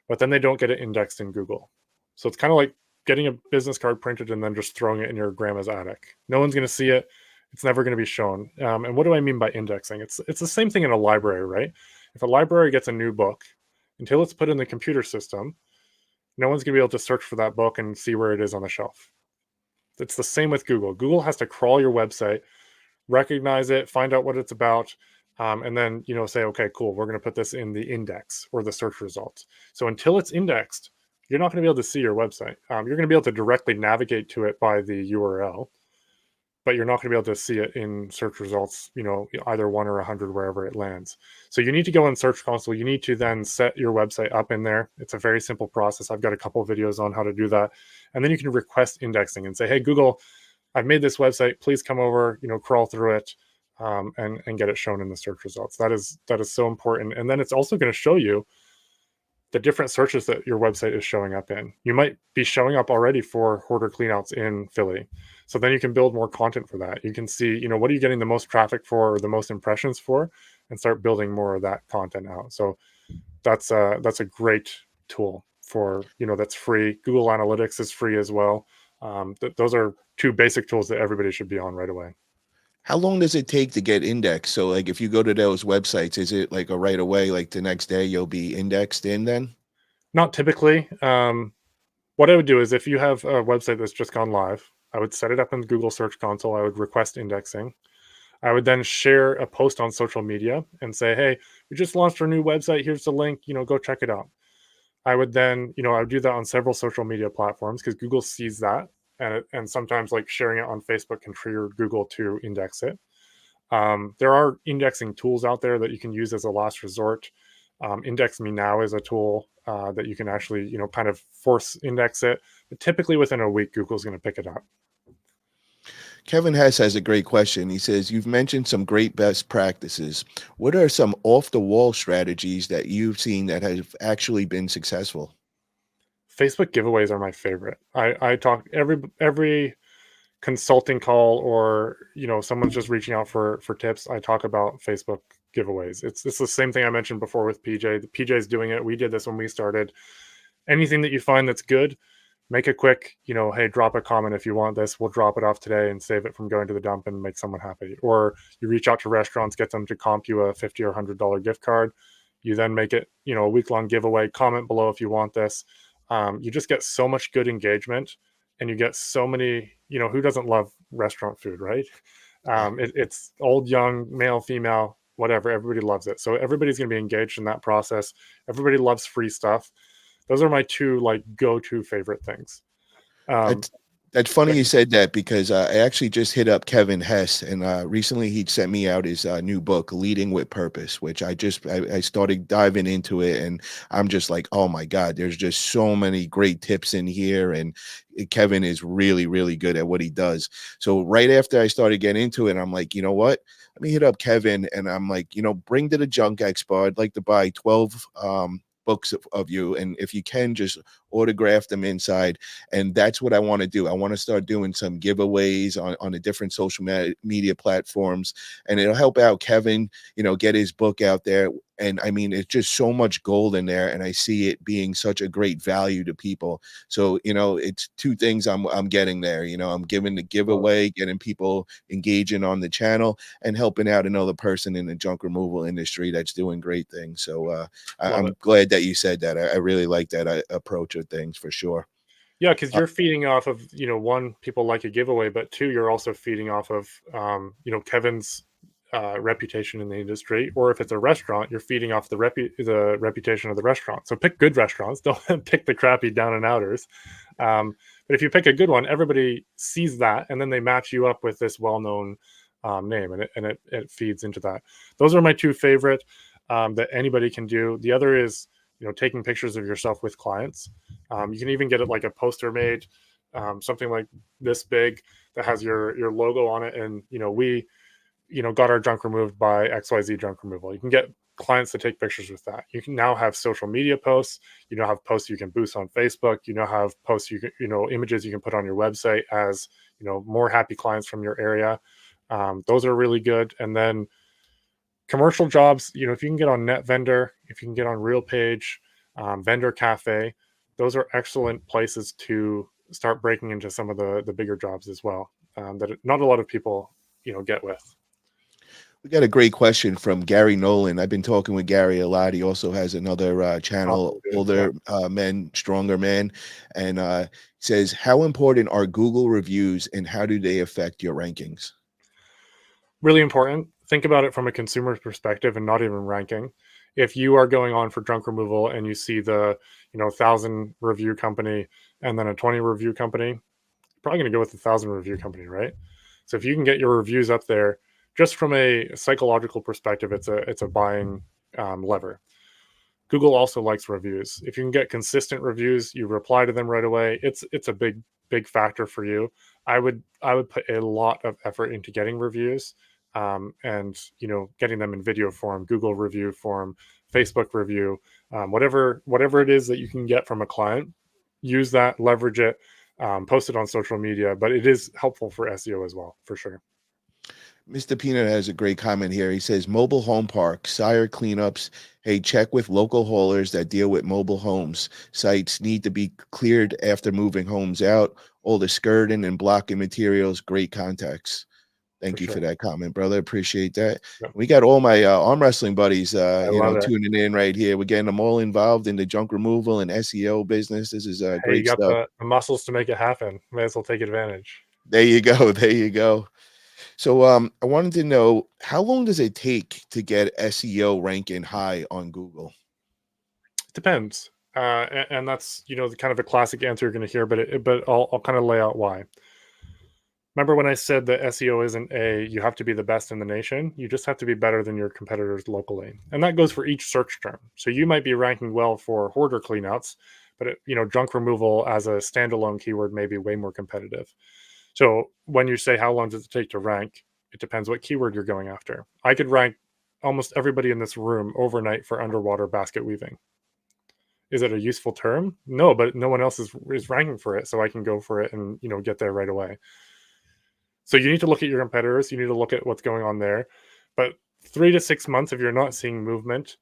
but then they don't get it indexed in Google. So it's kind of like getting a business card printed and then just throwing it in your grandma's attic. No one's going to see it. It's never going to be shown. And what do I mean by indexing? It's the same thing in a library, right? If a library gets a new book, until it's put in the computer system, no one's going to be able to search for that book and see where it is on the shelf. It's the same with Google. Google has to crawl your website, recognize it, find out what it's about, and then say, okay, cool, we're going to put this in the index or the search results. So until it's indexed, you're not going to be able to see your website. You're going to be able to directly navigate to it by the URL, but you're not going to be able to see it in search results, either 1 or 100, wherever it lands. So you need to go in Search Console. You need to then set your website up in there. It's a very simple process. I've got a couple of videos on how to do that. And then you can request indexing and say, hey, Google, I've made this website. Please come over, crawl through it and get it shown in the search results. That is so important. And then it's also going to show you the different searches that your website is showing up in. You might be showing up already for hoarder cleanouts in Philly. So then you can build more content for that. You can see, what are you getting the most traffic for or the most impressions for, and start building more of that content out. So that's a great tool for, that's free. Google Analytics is free as well. Those are two basic tools that everybody should be on right away. How long does it take to get indexed? So like if you go to those websites, is it like a right away, like the next day you'll be indexed in then? Not typically. What I would do is if you have a website that's just gone live, I would set it up in Google Search Console. I would request indexing. I would then share a post on social media and say, hey, we just launched our new website. Here's the link, go check it out. I would then, I would do that on several social media platforms because Google sees that. And sometimes like sharing it on Facebook can trigger Google to index it. There are indexing tools out there that you can use as a last resort. Index Me Now is a tool that you can actually, kind of force index it. But typically within a week, Google's going to pick it up. Kevin Hess has a great question. He says, you've mentioned some great best practices. What are some off the wall strategies that you've seen that have actually been successful? Facebook giveaways are my favorite. I talk every consulting call or someone's just reaching out for tips. I talk about Facebook giveaways. It's the same thing I mentioned before with PJ. The PJ's doing it. We did this when we started. Anything that you find that's good, make a quick, hey, drop a comment if you want this. We'll drop it off today and save it from going to the dump and make someone happy. Or you reach out to restaurants, get them to comp you a $50 or $100 gift card. You then make it, a week-long giveaway. Comment below if you want this. You just get so much good engagement, and you get so many, who doesn't love restaurant food, right? It's old, young, male, female, whatever. Everybody loves it. So everybody's going to be engaged in that process. Everybody loves free stuff. Those are my two go-to favorite things. That's that's funny you said that because I actually just hit up Kevin Hess, and recently he sent me out his new book, Leading with Purpose, which I started diving into it, and I'm just like, oh my God, there's just so many great tips in here, and Kevin is really, really good at what he does. So right after I started getting into it, I'm like, you know what? Let me hit up Kevin, and I'm like, bring to the Junk Expo. I'd like to buy 12 books of you, and if you can, just autograph them inside. And that's what I want to do. I want to start doing some giveaways on the different social media platforms, and it'll help out Kevin, get his book out there. And I mean, it's just so much gold in there, and I see it being such a great value to people. So, it's two things I'm getting there. I'm giving the giveaway, getting people engaging on the channel, and helping out another person in the junk removal industry that's doing great things. So I'm glad that you said that. I really like that approach of things for sure. Yeah, because you're feeding off of, one, people like a giveaway, but two, you're also feeding off of, Kevin's reputation in the industry. Or if it's a restaurant, you're feeding off the reputation of the restaurant. So pick good restaurants. Don't pick the crappy down and outers. But if you pick a good one, everybody sees that, and then they match you up with this well-known name, and it feeds into that. Those are my two favorite that anybody can do. The other is, taking pictures of yourself with clients. You can even get it like a poster made, something like this big that has your logo on it. And, got our junk removed by XYZ junk removal. You can get clients to take pictures with that. You can now have social media posts. You now have posts you can boost on Facebook. You now have posts images you can put on your website as more happy clients from your area. Those are really good. And then commercial jobs, if you can get on Net Vendor, if you can get on RealPage, Vendor Cafe, those are excellent places to start breaking into some of the bigger jobs as well, that not a lot of people get with. We got a great question from Gary Nolan. I've been talking with Gary a lot. He also has another channel, Awesome, dude. Older Men, Stronger Men, and says, how important are Google reviews and how do they affect your rankings? Really important. Think about it from a consumer's perspective and not even ranking. If you are going on for junk removal and you see the 1,000 review company and then a 20 review company, you're probably going to go with the 1,000 review company, right? So if you can get your reviews up there, just from a psychological perspective, it's a buying lever. Google also likes reviews. If you can get consistent reviews, you reply to them right away. It's a big factor for you. I would put a lot of effort into getting reviews, and getting them in video form, Google review form, Facebook review, whatever it is that you can get from a client. Use that, leverage it, post it on social media. But it is helpful for SEO as well, for sure. Mr. Peanut has a great comment here. He says, mobile home park, sire cleanups. Hey, check with local haulers that deal with mobile homes. Sites need to be cleared after moving homes out. All the skirting and blocking materials, great contacts. For Thank you for sure. that comment, brother. Appreciate that. Yep. We got all my arm wrestling buddies, I love it. tuning in right here. We're getting them all involved in the junk removal and SEO business. This is Hey, you great got stuff. the muscles to make it happen. May as well take advantage. There you go. There you go. So I wanted to know, how long does it take to get SEO ranking high on Google? It depends. And that's the kind of a classic answer you're going to hear, but I'll kind of lay out why. Remember when I said that SEO isn't you have to be the best in the nation? You just have to be better than your competitors locally. And that goes for each search term. So you might be ranking well for hoarder cleanouts, but junk removal as a standalone keyword may be way more competitive. So when you say how long does it take to rank, it depends what keyword you're going after. I could rank almost everybody in this room overnight for underwater basket weaving. Is it a useful term? No, but no one else is ranking for it, so I can go for it and get there right away. So you need to look at your competitors. You need to look at what's going on there. But 3 to 6 months, if you're not seeing movement,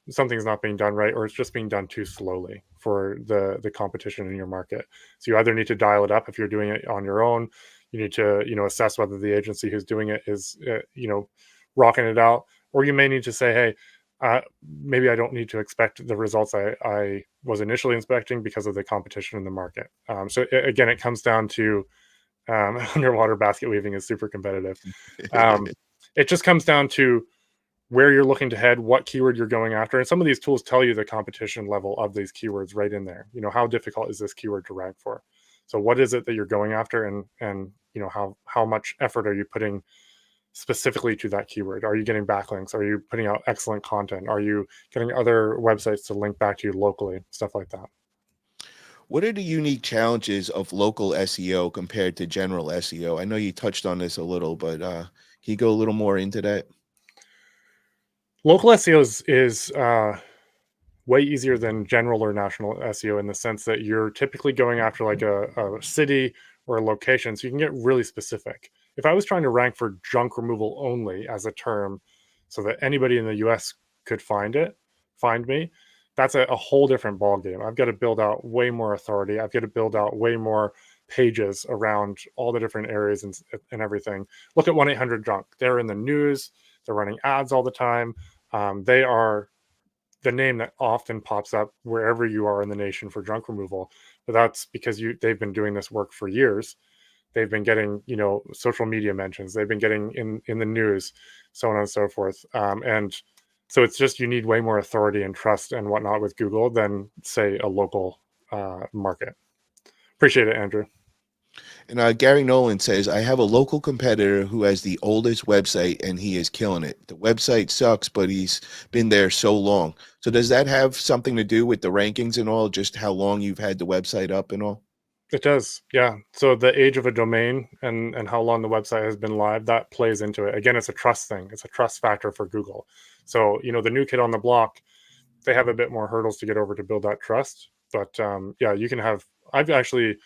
something's not being done right, or it's just being done too slowly for the competition in your market. So you either need to dial it up if you're doing it on your own. You need to assess whether the agency who's doing it is rocking it out, or you may need to say, hey, maybe I don't need to expect the results I was initially expecting because of the competition in the market. So again, it comes down to underwater basket weaving is super competitive. It just comes down to where you're looking to head, what keyword you're going after. And some of these tools tell you the competition level of these keywords right in there. How difficult is this keyword to rank for? So what is it that you're going after, and how much effort are you putting specifically to that keyword? Are you getting backlinks? Are you putting out excellent content? Are you getting other websites to link back to you locally? Stuff like that. What are the unique challenges of local SEO compared to general SEO? I know you touched on this a little, but can you go a little more into that? Local SEO is way easier than general or national SEO in the sense that you're typically going after like a city or a location, so you can get really specific. If I was trying to rank for junk removal only as a term so that anybody in the US could find me, that's a whole different ballgame. I've got to build out way more authority. I've got to build out way more pages around all the different areas and everything. Look at 1-800-JUNK. They're in the news. They're running ads all the time. They are the name that often pops up wherever you are in the nation for junk removal. But that's because they've been doing this work for years. They've been getting social media mentions. They've been getting in the news, so on and so forth. And so it's just you need way more authority and trust and whatnot with Google than say a local market. Appreciate it, Andrew. And Gary Nolan says, I have a local competitor who has the oldest website and he is killing it. The website sucks, but he's been there so long. So does that have something to do with the rankings and all, just how long you've had the website up and all? It does, yeah. So the age of a domain and how long the website has been live, that plays into it. Again, it's a trust thing. It's a trust factor for Google. So, the new kid on the block, they have a bit more hurdles to get over to build that trust. But yeah, you can have. I've actually.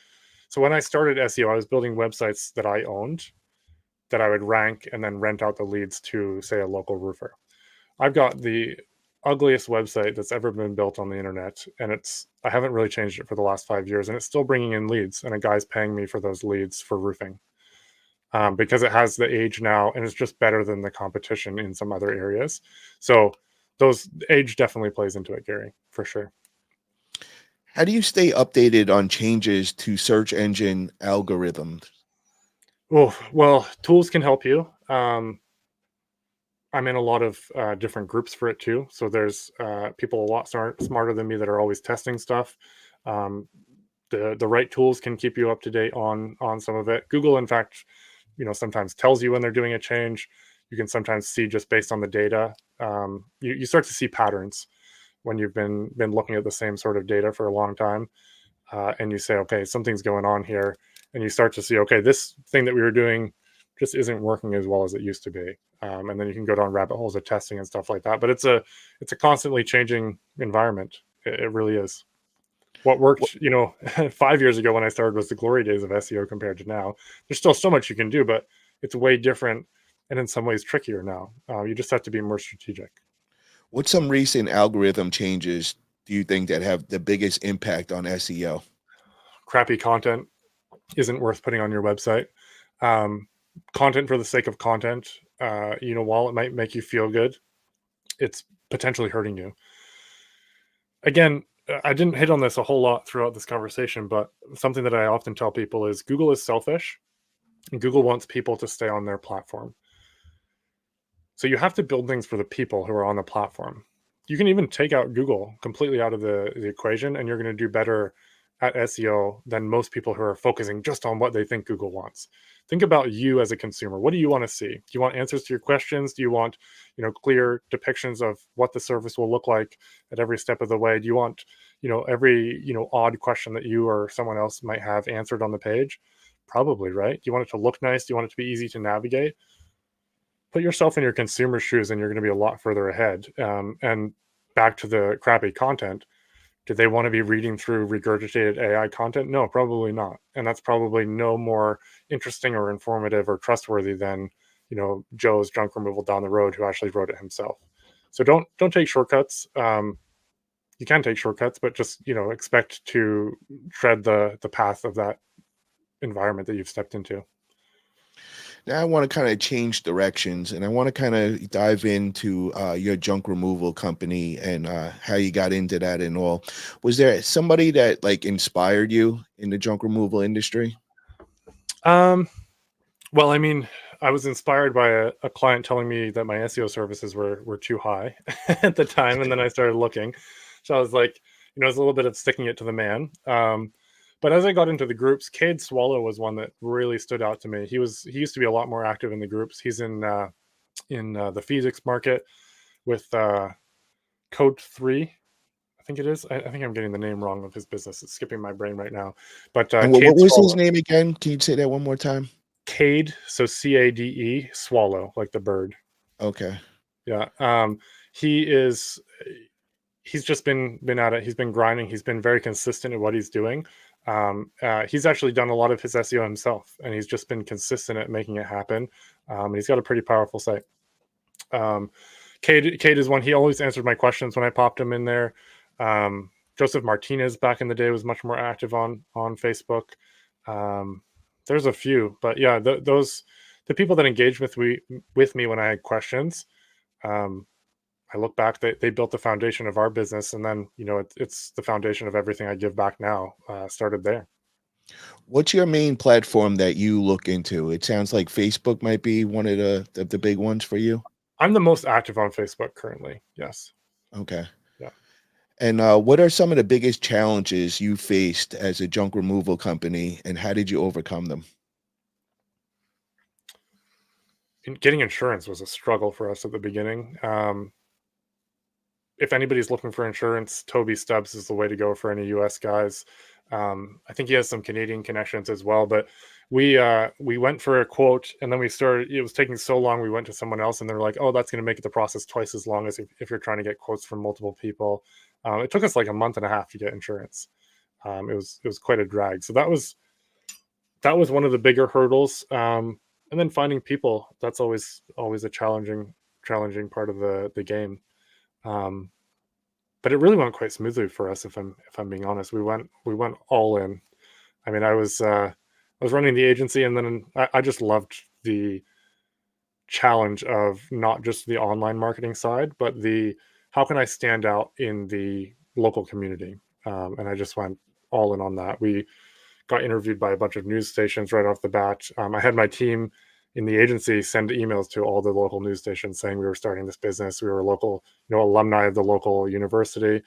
So when I started SEO, I was building websites that I owned that I would rank and then rent out the leads to, say, a local roofer. I've got the ugliest website that's ever been built on the internet, and I haven't really changed it for the last 5 years, and it's still bringing in leads, and a guy's paying me for those leads for roofing, because it has the age now, and it's just better than the competition in some other areas. So those age definitely plays into it, Gary, for sure. How do you stay updated on changes to search engine algorithms? Oh well, tools can help you. I'm in a lot of different groups for it too. So there's people a lot smarter than me that are always testing stuff. Um, the right tools can keep you up to date on some of it. Google, in fact, sometimes tells you when they're doing a change. You can sometimes see just based on the data. You start to see patterns when you've been looking at the same sort of data for a long time, and you say, okay, something's going on here, and you start to see, okay, this thing that we were doing just isn't working as well as it used to be. And then you can go down rabbit holes of testing and stuff like that. But it's a constantly changing environment. It really is. What worked, 5 years ago when I started was the glory days of SEO compared to now. There's still so much you can do, but it's way different and in some ways trickier now. You just have to be more strategic. What's some recent algorithm changes do you think that have the biggest impact on SEO? Crappy content isn't worth putting on your website. Um, Content for the sake of content, while it might make you feel good, it's potentially hurting you. Again, I didn't hit on this a whole lot throughout this conversation, but something that I often tell people is Google is selfish and Google wants people to stay on their platform. So you have to build things for the people who are on the platform. You can even take out Google completely out of the equation, and you're going to do better at SEO than most people who are focusing just on what they think Google wants. Think about you as a consumer. What do you want to see? Do you want answers to your questions? Do you want, clear depictions of what the service will look like at every step of the way? Do you want, every, odd question that you or someone else might have answered on the page? Probably, right? Do you want it to look nice? Do you want it to be easy to navigate? Put yourself in your consumer's shoes and you're going to be a lot further ahead. And back to the crappy content, do they want to be reading through regurgitated AI content? No, probably not. And that's probably no more interesting or informative or trustworthy than, Joe's junk removal down the road who actually wrote it himself. So don't take shortcuts. You can take shortcuts, but just expect to tread the path of that environment that you've stepped into. Now I want to kind of change directions and I want to kind of dive into your junk removal company and how you got into that and all. Was there somebody that like inspired you in the junk removal industry? Um, Well, I mean, I was inspired by a client telling me that my SEO services were too high at the time, and then I started looking. So I was like, it's a little bit of sticking it to the man. But as I got into the groups, Cade Swallow was one that really stood out to me. He used to be a lot more active in the groups. He's in the physics market with Code 3. I think it is. I think I'm getting the name wrong of his business. It's skipping my brain right now. But And what Cade was his Swallow. name again? Can you say that one more time? Cade, so Cade, swallow, like the bird. Okay. Yeah. He is he's just been at it. He's been grinding. He's been very consistent in what he's doing. He's actually done a lot of his SEO himself, and he's just been consistent at making it happen. And he's got a pretty powerful site. Um, Cade is one. He always answered my questions when I popped him in there. Joseph Martinez back in the day was much more active on Facebook. Um, there's a few, but yeah, those the people that engaged with me when I had questions. Um, I look back, they built the foundation of our business, and then it's the foundation of everything I give back now. Started there. What's your main platform that you look into? It sounds like Facebook might be one of the big ones for you. I'm the most active on Facebook currently. Yes. Okay. Yeah. And what are some of the biggest challenges you faced as a junk removal company, and how did you overcome them? Getting insurance was a struggle for us at the beginning. if anybody's looking for insurance, Toby Stubbs is the way to go for any US guys. I think he has some Canadian connections as well, but we went for a quote, and then we started. It was taking so long. We went to someone else, and they're like, "Oh, that's going to make the process twice as long as if you're trying to get quotes from multiple people." It took us like a month and a half to get insurance. It was quite a drag. So that was one of the bigger hurdles. And then finding people, that's always a challenging part of the game. Um, but it really went quite smoothly for us, if I'm being honest. We went all in. I mean, I was running the agency, and then I just loved the challenge of not just the online marketing side, but the how can I stand out in the local community. And I just went all in on that. We got interviewed by a bunch of news stations right off the bat. I had my team in the agency send emails to all the local news stations saying we were starting this business. We were local, alumni of the local university,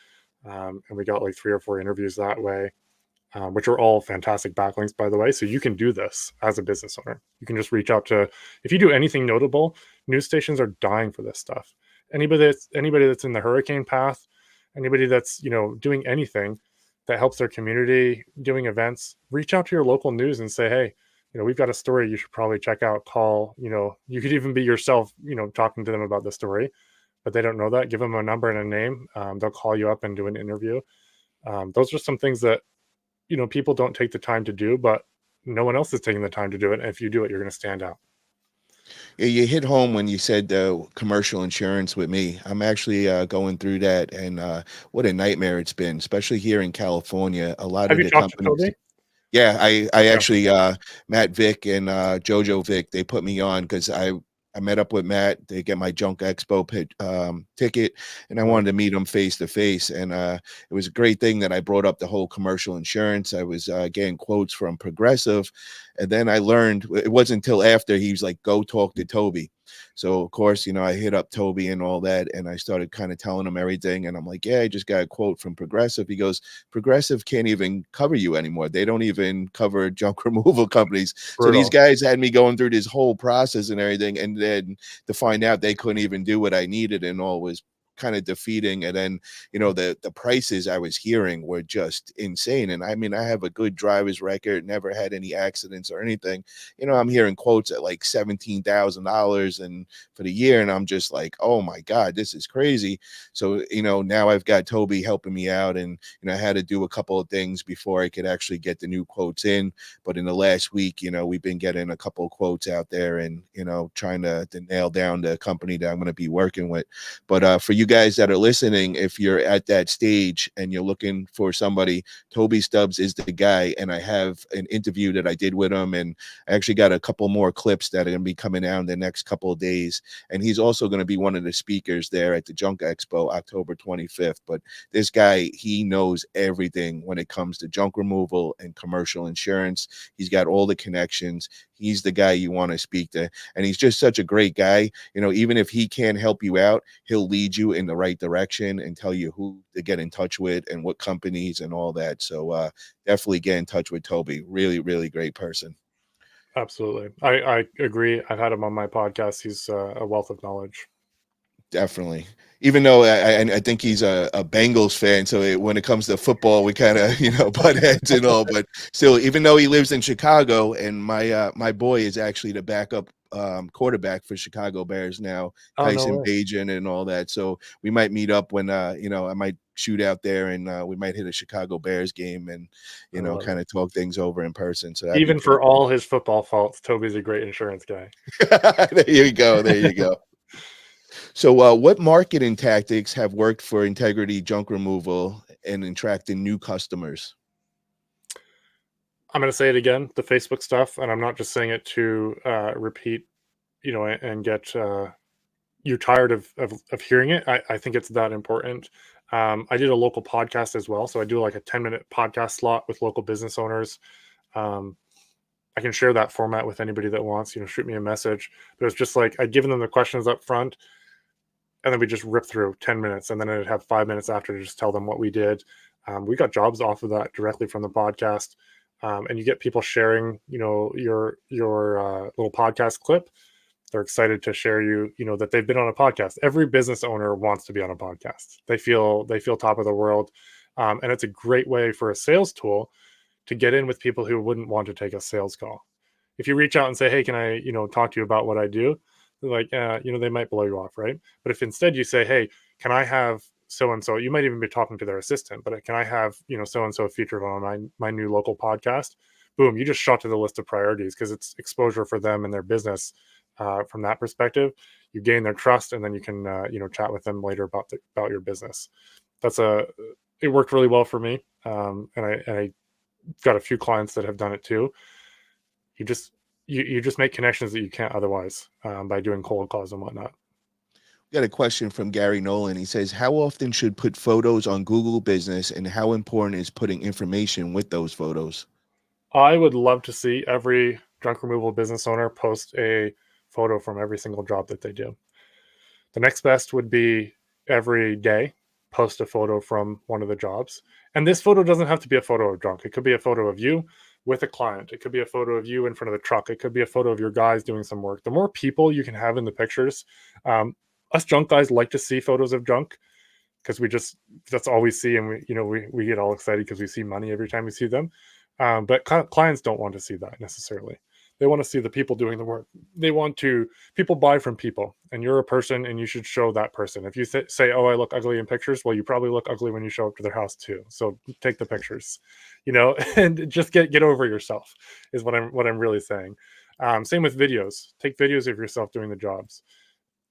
and we got like 3 or 4 interviews that way, which are all fantastic backlinks, by the way. So you can do this as a business owner. You can just reach out to, if you do anything notable, news stations are dying for this stuff. Anybody that's in the hurricane path, anybody that's doing anything that helps their community, doing events, reach out to your local news and say, hey, we've got a story you should probably check out. Call, you could even be yourself, talking to them about the story, but they don't know that. Give them a number and a name. They'll call you up and do an interview. Those are some things that people don't take the time to do, but no one else is taking the time to do it. And if you do it, you're going to stand out. Yeah, you hit home when you said commercial insurance with me. I'm actually going through that, and what a nightmare it's been, especially here in California. A lot Have of you the talked to companies. Toby? Yeah, I Yeah. actually Matt Vick and Jojo Vick, they put me on because I met up with Matt to get my Junk Expo ticket, and I Nice. wanted to meet him face to face. And it was a great thing that I brought up the whole commercial insurance. I was getting quotes from Progressive, and then I learned it wasn't until after he was like, "Go talk to Toby." So of course, I hit up Toby and all that, and I started kind of telling him everything. And I'm like, "Yeah, I just got a quote from Progressive." He goes, "Progressive can't even cover you anymore. They don't even cover junk removal companies." So these Brutal. guys had me going through this whole process and everything, and then to find out they couldn't even do what I needed and all was kind of defeating. And then the prices I was hearing were just insane. And I mean, I have a good driver's record, never had any accidents or anything. I'm hearing quotes at like $17,000 and for the year, and I'm just like, oh my god, this is crazy. So now I've got Toby helping me out, and I had to do a couple of things before I could actually get the new quotes in. But in the last week, we've been getting a couple of quotes out there, and trying to nail down the company that I'm going to be working with. But for you guys that are listening, if you're at that stage and you're looking for somebody, Toby Stubbs is the guy. And I have an interview that I did with him, and I actually got a couple more clips that are going to be coming out in the next couple of days. And he's also going to be one of the speakers there at the Junk Expo, October 25th. But this guy, he knows everything when it comes to junk removal and commercial insurance. He's got all the connections. He's the guy you want to speak to. And he's just such a great guy. Even if he can't help you out, he'll lead you in the right direction and tell you who to get in touch with and what companies and all that. So definitely get in touch with Toby. Really, really great person. Absolutely. I agree. I've had him on my podcast. He's a wealth of knowledge. Definitely. Even though I think he's a Bengals fan, so when it comes to football, we kind of butt heads and all. But still, even though he lives in Chicago, and my boy is actually the backup quarterback for Chicago Bears now, Oh, no Tyson way. Bagent and all that. So we might meet up when I might shoot out there, and we might hit a Chicago Bears game and I love kind it. of talk things over in person. So that'd be Even pretty for cool. all his football faults, Toby's a great insurance guy. There you go. There you go. So, what marketing tactics have worked for Integrity Junk Removal and attracting new customers? I'm going to say it again, the Facebook stuff, and I'm not just saying it to repeat, and get you tired of hearing it. I think it's that important. I did a local podcast as well, so I do like a 10-minute podcast slot with local business owners. Um, I can share that format with anybody that wants. Shoot me a message. But it's just like I'd given them the questions up front, and then we just rip through 10 minutes, and then I'd have 5 minutes after to just tell them what we did. We got jobs off of that directly from the podcast. And you get people sharing, your little podcast clip. They're excited to share that they've been on a podcast. Every business owner wants to be on a podcast. They feel top of the world, and it's a great way for a sales tool to get in with people who wouldn't want to take a sales call. If you reach out and say, "Hey, can I, talk to you about what I do?" They're like, they might blow you off, right? But if instead you say, "Hey, can I have so and so?" You might even be talking to their assistant, but can I have, so and so featured on my new local podcast? Boom, you just shot to the list of priorities because it's exposure for them and their business. From that perspective, you gain their trust, and then you can, chat with them later about your business. That's a It worked really well for me, and I got a few clients that have done it too. You just you just make connections that you can't otherwise, by doing cold calls and whatnot. Got a question from Gary Nolan. He says, how often should put photos on Google Business, and how important is putting information with those photos? I would love to see every junk removal business owner post a photo from every single job that they do. The next best would be every day post a photo from one of the jobs. And this photo doesn't have to be a photo of junk. It could be a photo of you with a client. It could be a photo of you in front of the truck. It could be a photo of your guys doing some work. The more people you can have in the pictures, us junk guys like to see photos of junk because that's all we see, and we get all excited because we see money every time we see them. But clients don't want to see that necessarily. They want to see the people doing the work. People buy from people, and you're a person, and you should show that person. If you say, "Oh, I look ugly in pictures," well, you probably look ugly when you show up to their house too. So take the pictures, and just get over yourself is what I'm really saying. Same with videos. Take videos of yourself doing the jobs.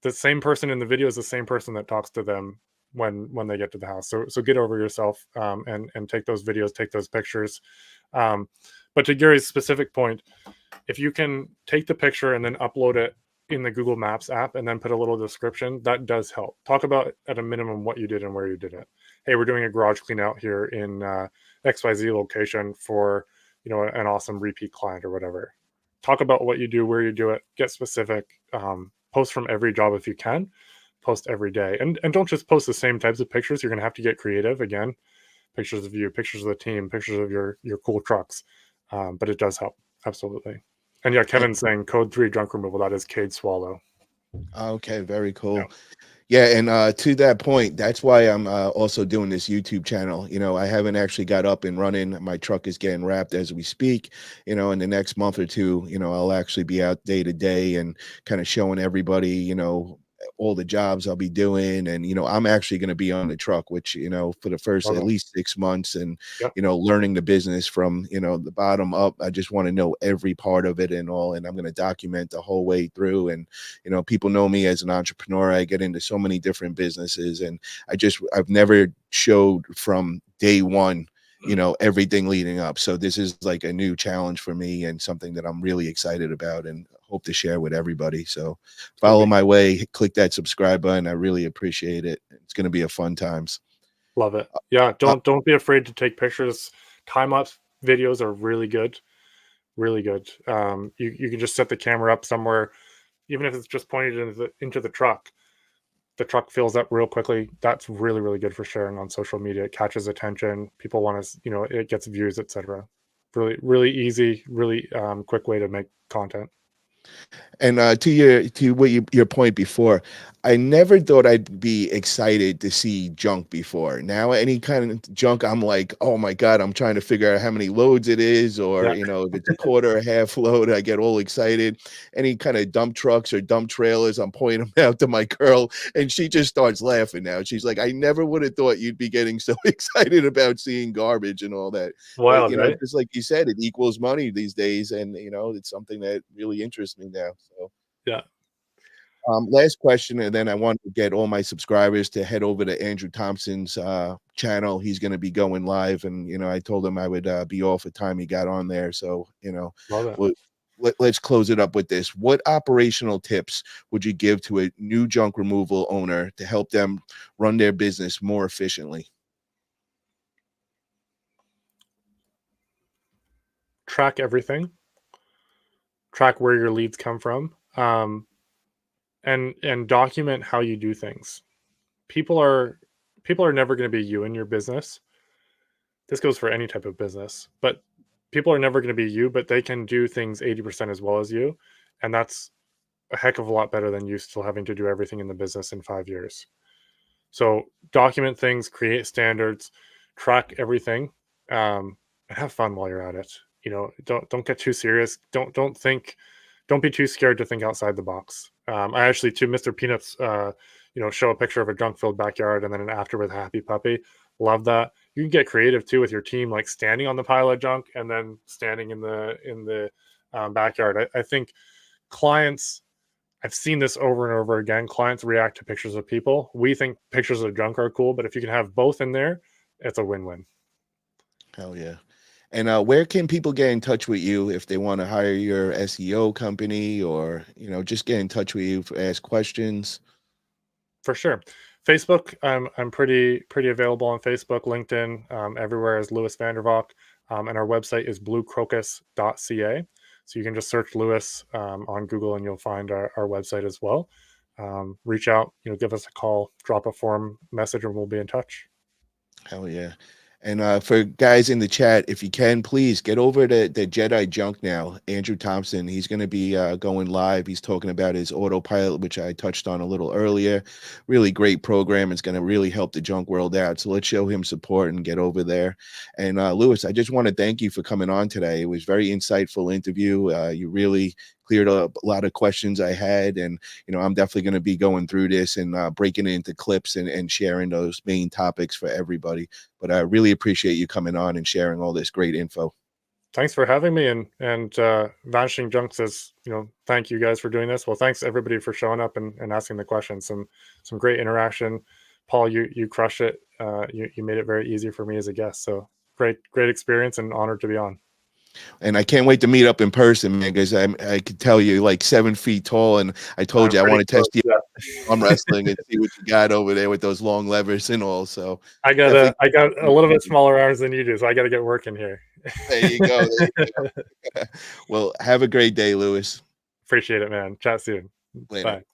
The same person in the video is the same person that talks to them when they get to the house. So get over yourself, and take those videos, take those pictures. Um, but to Gary's specific point, if you can take the picture and then upload it in the Google Maps app and then put a little description, that does help. Talk about at a minimum what you did and where you did it. Hey, we're doing a garage clean out here in XYZ location for an awesome repeat client or whatever. Talk about what you do, where you do it, get specific. Post from every job if you can. Post every day, and don't just post the same types of pictures. You're gonna have to get creative again. Pictures of you, pictures of the team, pictures of your cool trucks. But it does help, absolutely. And yeah, And Kevin's saying code 3 junk removal. That is Cade Swallow. okay, very Yeah, cool. Yeah, and to that point, that's why I'm also doing this YouTube channel. I haven't actually got up and running. My truck is getting wrapped as we speak. In the next month or two, I'll actually be out day to day and kind of showing everybody, all the jobs I'll be doing. And, I'm actually going to be on the truck, which, for the first love at it. least 6 months, and, Yep, learning the business from, the bottom up. I just want to know every part of it and all. And I'm going to document the whole way through. And, people know me as an entrepreneur. I get into so many different businesses, and I've never showed from day one, everything leading up. So this is like a new challenge for me and something that I'm really excited about and hope to share with everybody. So follow sweet. my way, click that subscribe button. I really appreciate it. It's going to be a fun times. Love it. Yeah, Uh, don't be afraid to take pictures. Time lapse videos are really good, really good. You can just set the camera up somewhere, even if it's just pointed into the truck. The truck fills up real quickly. That's really, really good for sharing on social media. It catches attention. People want to, it gets views, etc. Really, really easy, really quick way to make content. And to what your point before, I never thought I'd be excited to see junk before. Now, any kind of junk, I'm like, oh my God, I'm trying to figure out how many loads it is, or Yeah. if it's a quarter or half load, I get all excited. Any kind of dump trucks or dump trailers, I'm pointing them out to my girl, and she just starts laughing now. She's like, I never would have thought you'd be getting so excited about seeing garbage and all that. But Wild, right? just like you said, it equals money these days, and it's something that really interests me now. So, Yeah. last question, and then I want to get all my subscribers to head over to Andrew Thompson's channel. He's going to be going live, and I told him I would be off at time he got on there. So Love it. we'll, let's close it up with this. What operational tips would you give to a new junk removal owner to help them run their business more efficiently? Track everything. Track where your leads come from. And document how you do things. People are people are never going to be you in your business. This goes for any type of business, but people are never going to be you, but they can do things 80% as well as you. And that's a heck of a lot better than you still having to do everything in the business in 5 years. So document things, create standards, track everything, and have fun while you're at it. Don't get too serious. Don't be too scared to think outside the box. I actually, to Mr. Peanuts, show a picture of a junk-filled backyard and then an after with a happy puppy. Love that. You can get creative too with your team, like standing on the pile of junk and then standing in the backyard. I think clients, I've seen this over and over again. Clients react to pictures of people. We think pictures of junk are cool, but if you can have both in there, it's a win-win. Hell yeah. And where can people get in touch with you if they want to hire your SEO company, or just get in touch with you for ask questions? For sure. Facebook, I'm pretty available on Facebook, LinkedIn, everywhere as Lewis Vandervalk, and our website is bluecrocus.ca. So you can just search Lewis on Google, and you'll find our website as well. Reach out, give us a call, drop a form message, and we'll be in touch. Hell yeah. And for guys in the chat, if you can, please get over to the Jedi Junk now. Andrew Thompson, he's going to be going live. He's talking about his autopilot, which I touched on a little earlier. Really great program. It's going to really help the junk world out. So let's show him support and get over there. And Lewis, I just want to thank you for coming on today. It was very insightful interview. You really cleared up a lot of questions I had, and I'm definitely going to be going through this and breaking it into clips and sharing those main topics for everybody. But I really appreciate you coming on and sharing all this great info. Thanks for having me, and Vanishing Junk says, thank you guys for doing this. Well, thanks everybody for showing up and asking the questions. Some great interaction. Paul, you crushed it. You made it very easy for me as a guest. So great experience, and honored to be on. And I can't wait to meet up in person, man, because I could tell you like 7 feet tall, and I told you I want to test you on wrestling and see what you got over there with those long levers and all. So I got a little bit smaller arms than you do, so I got to get working here. There you go. There you go. Well, have a great day, Lewis. Appreciate it, man. Chat soon. Later. Bye.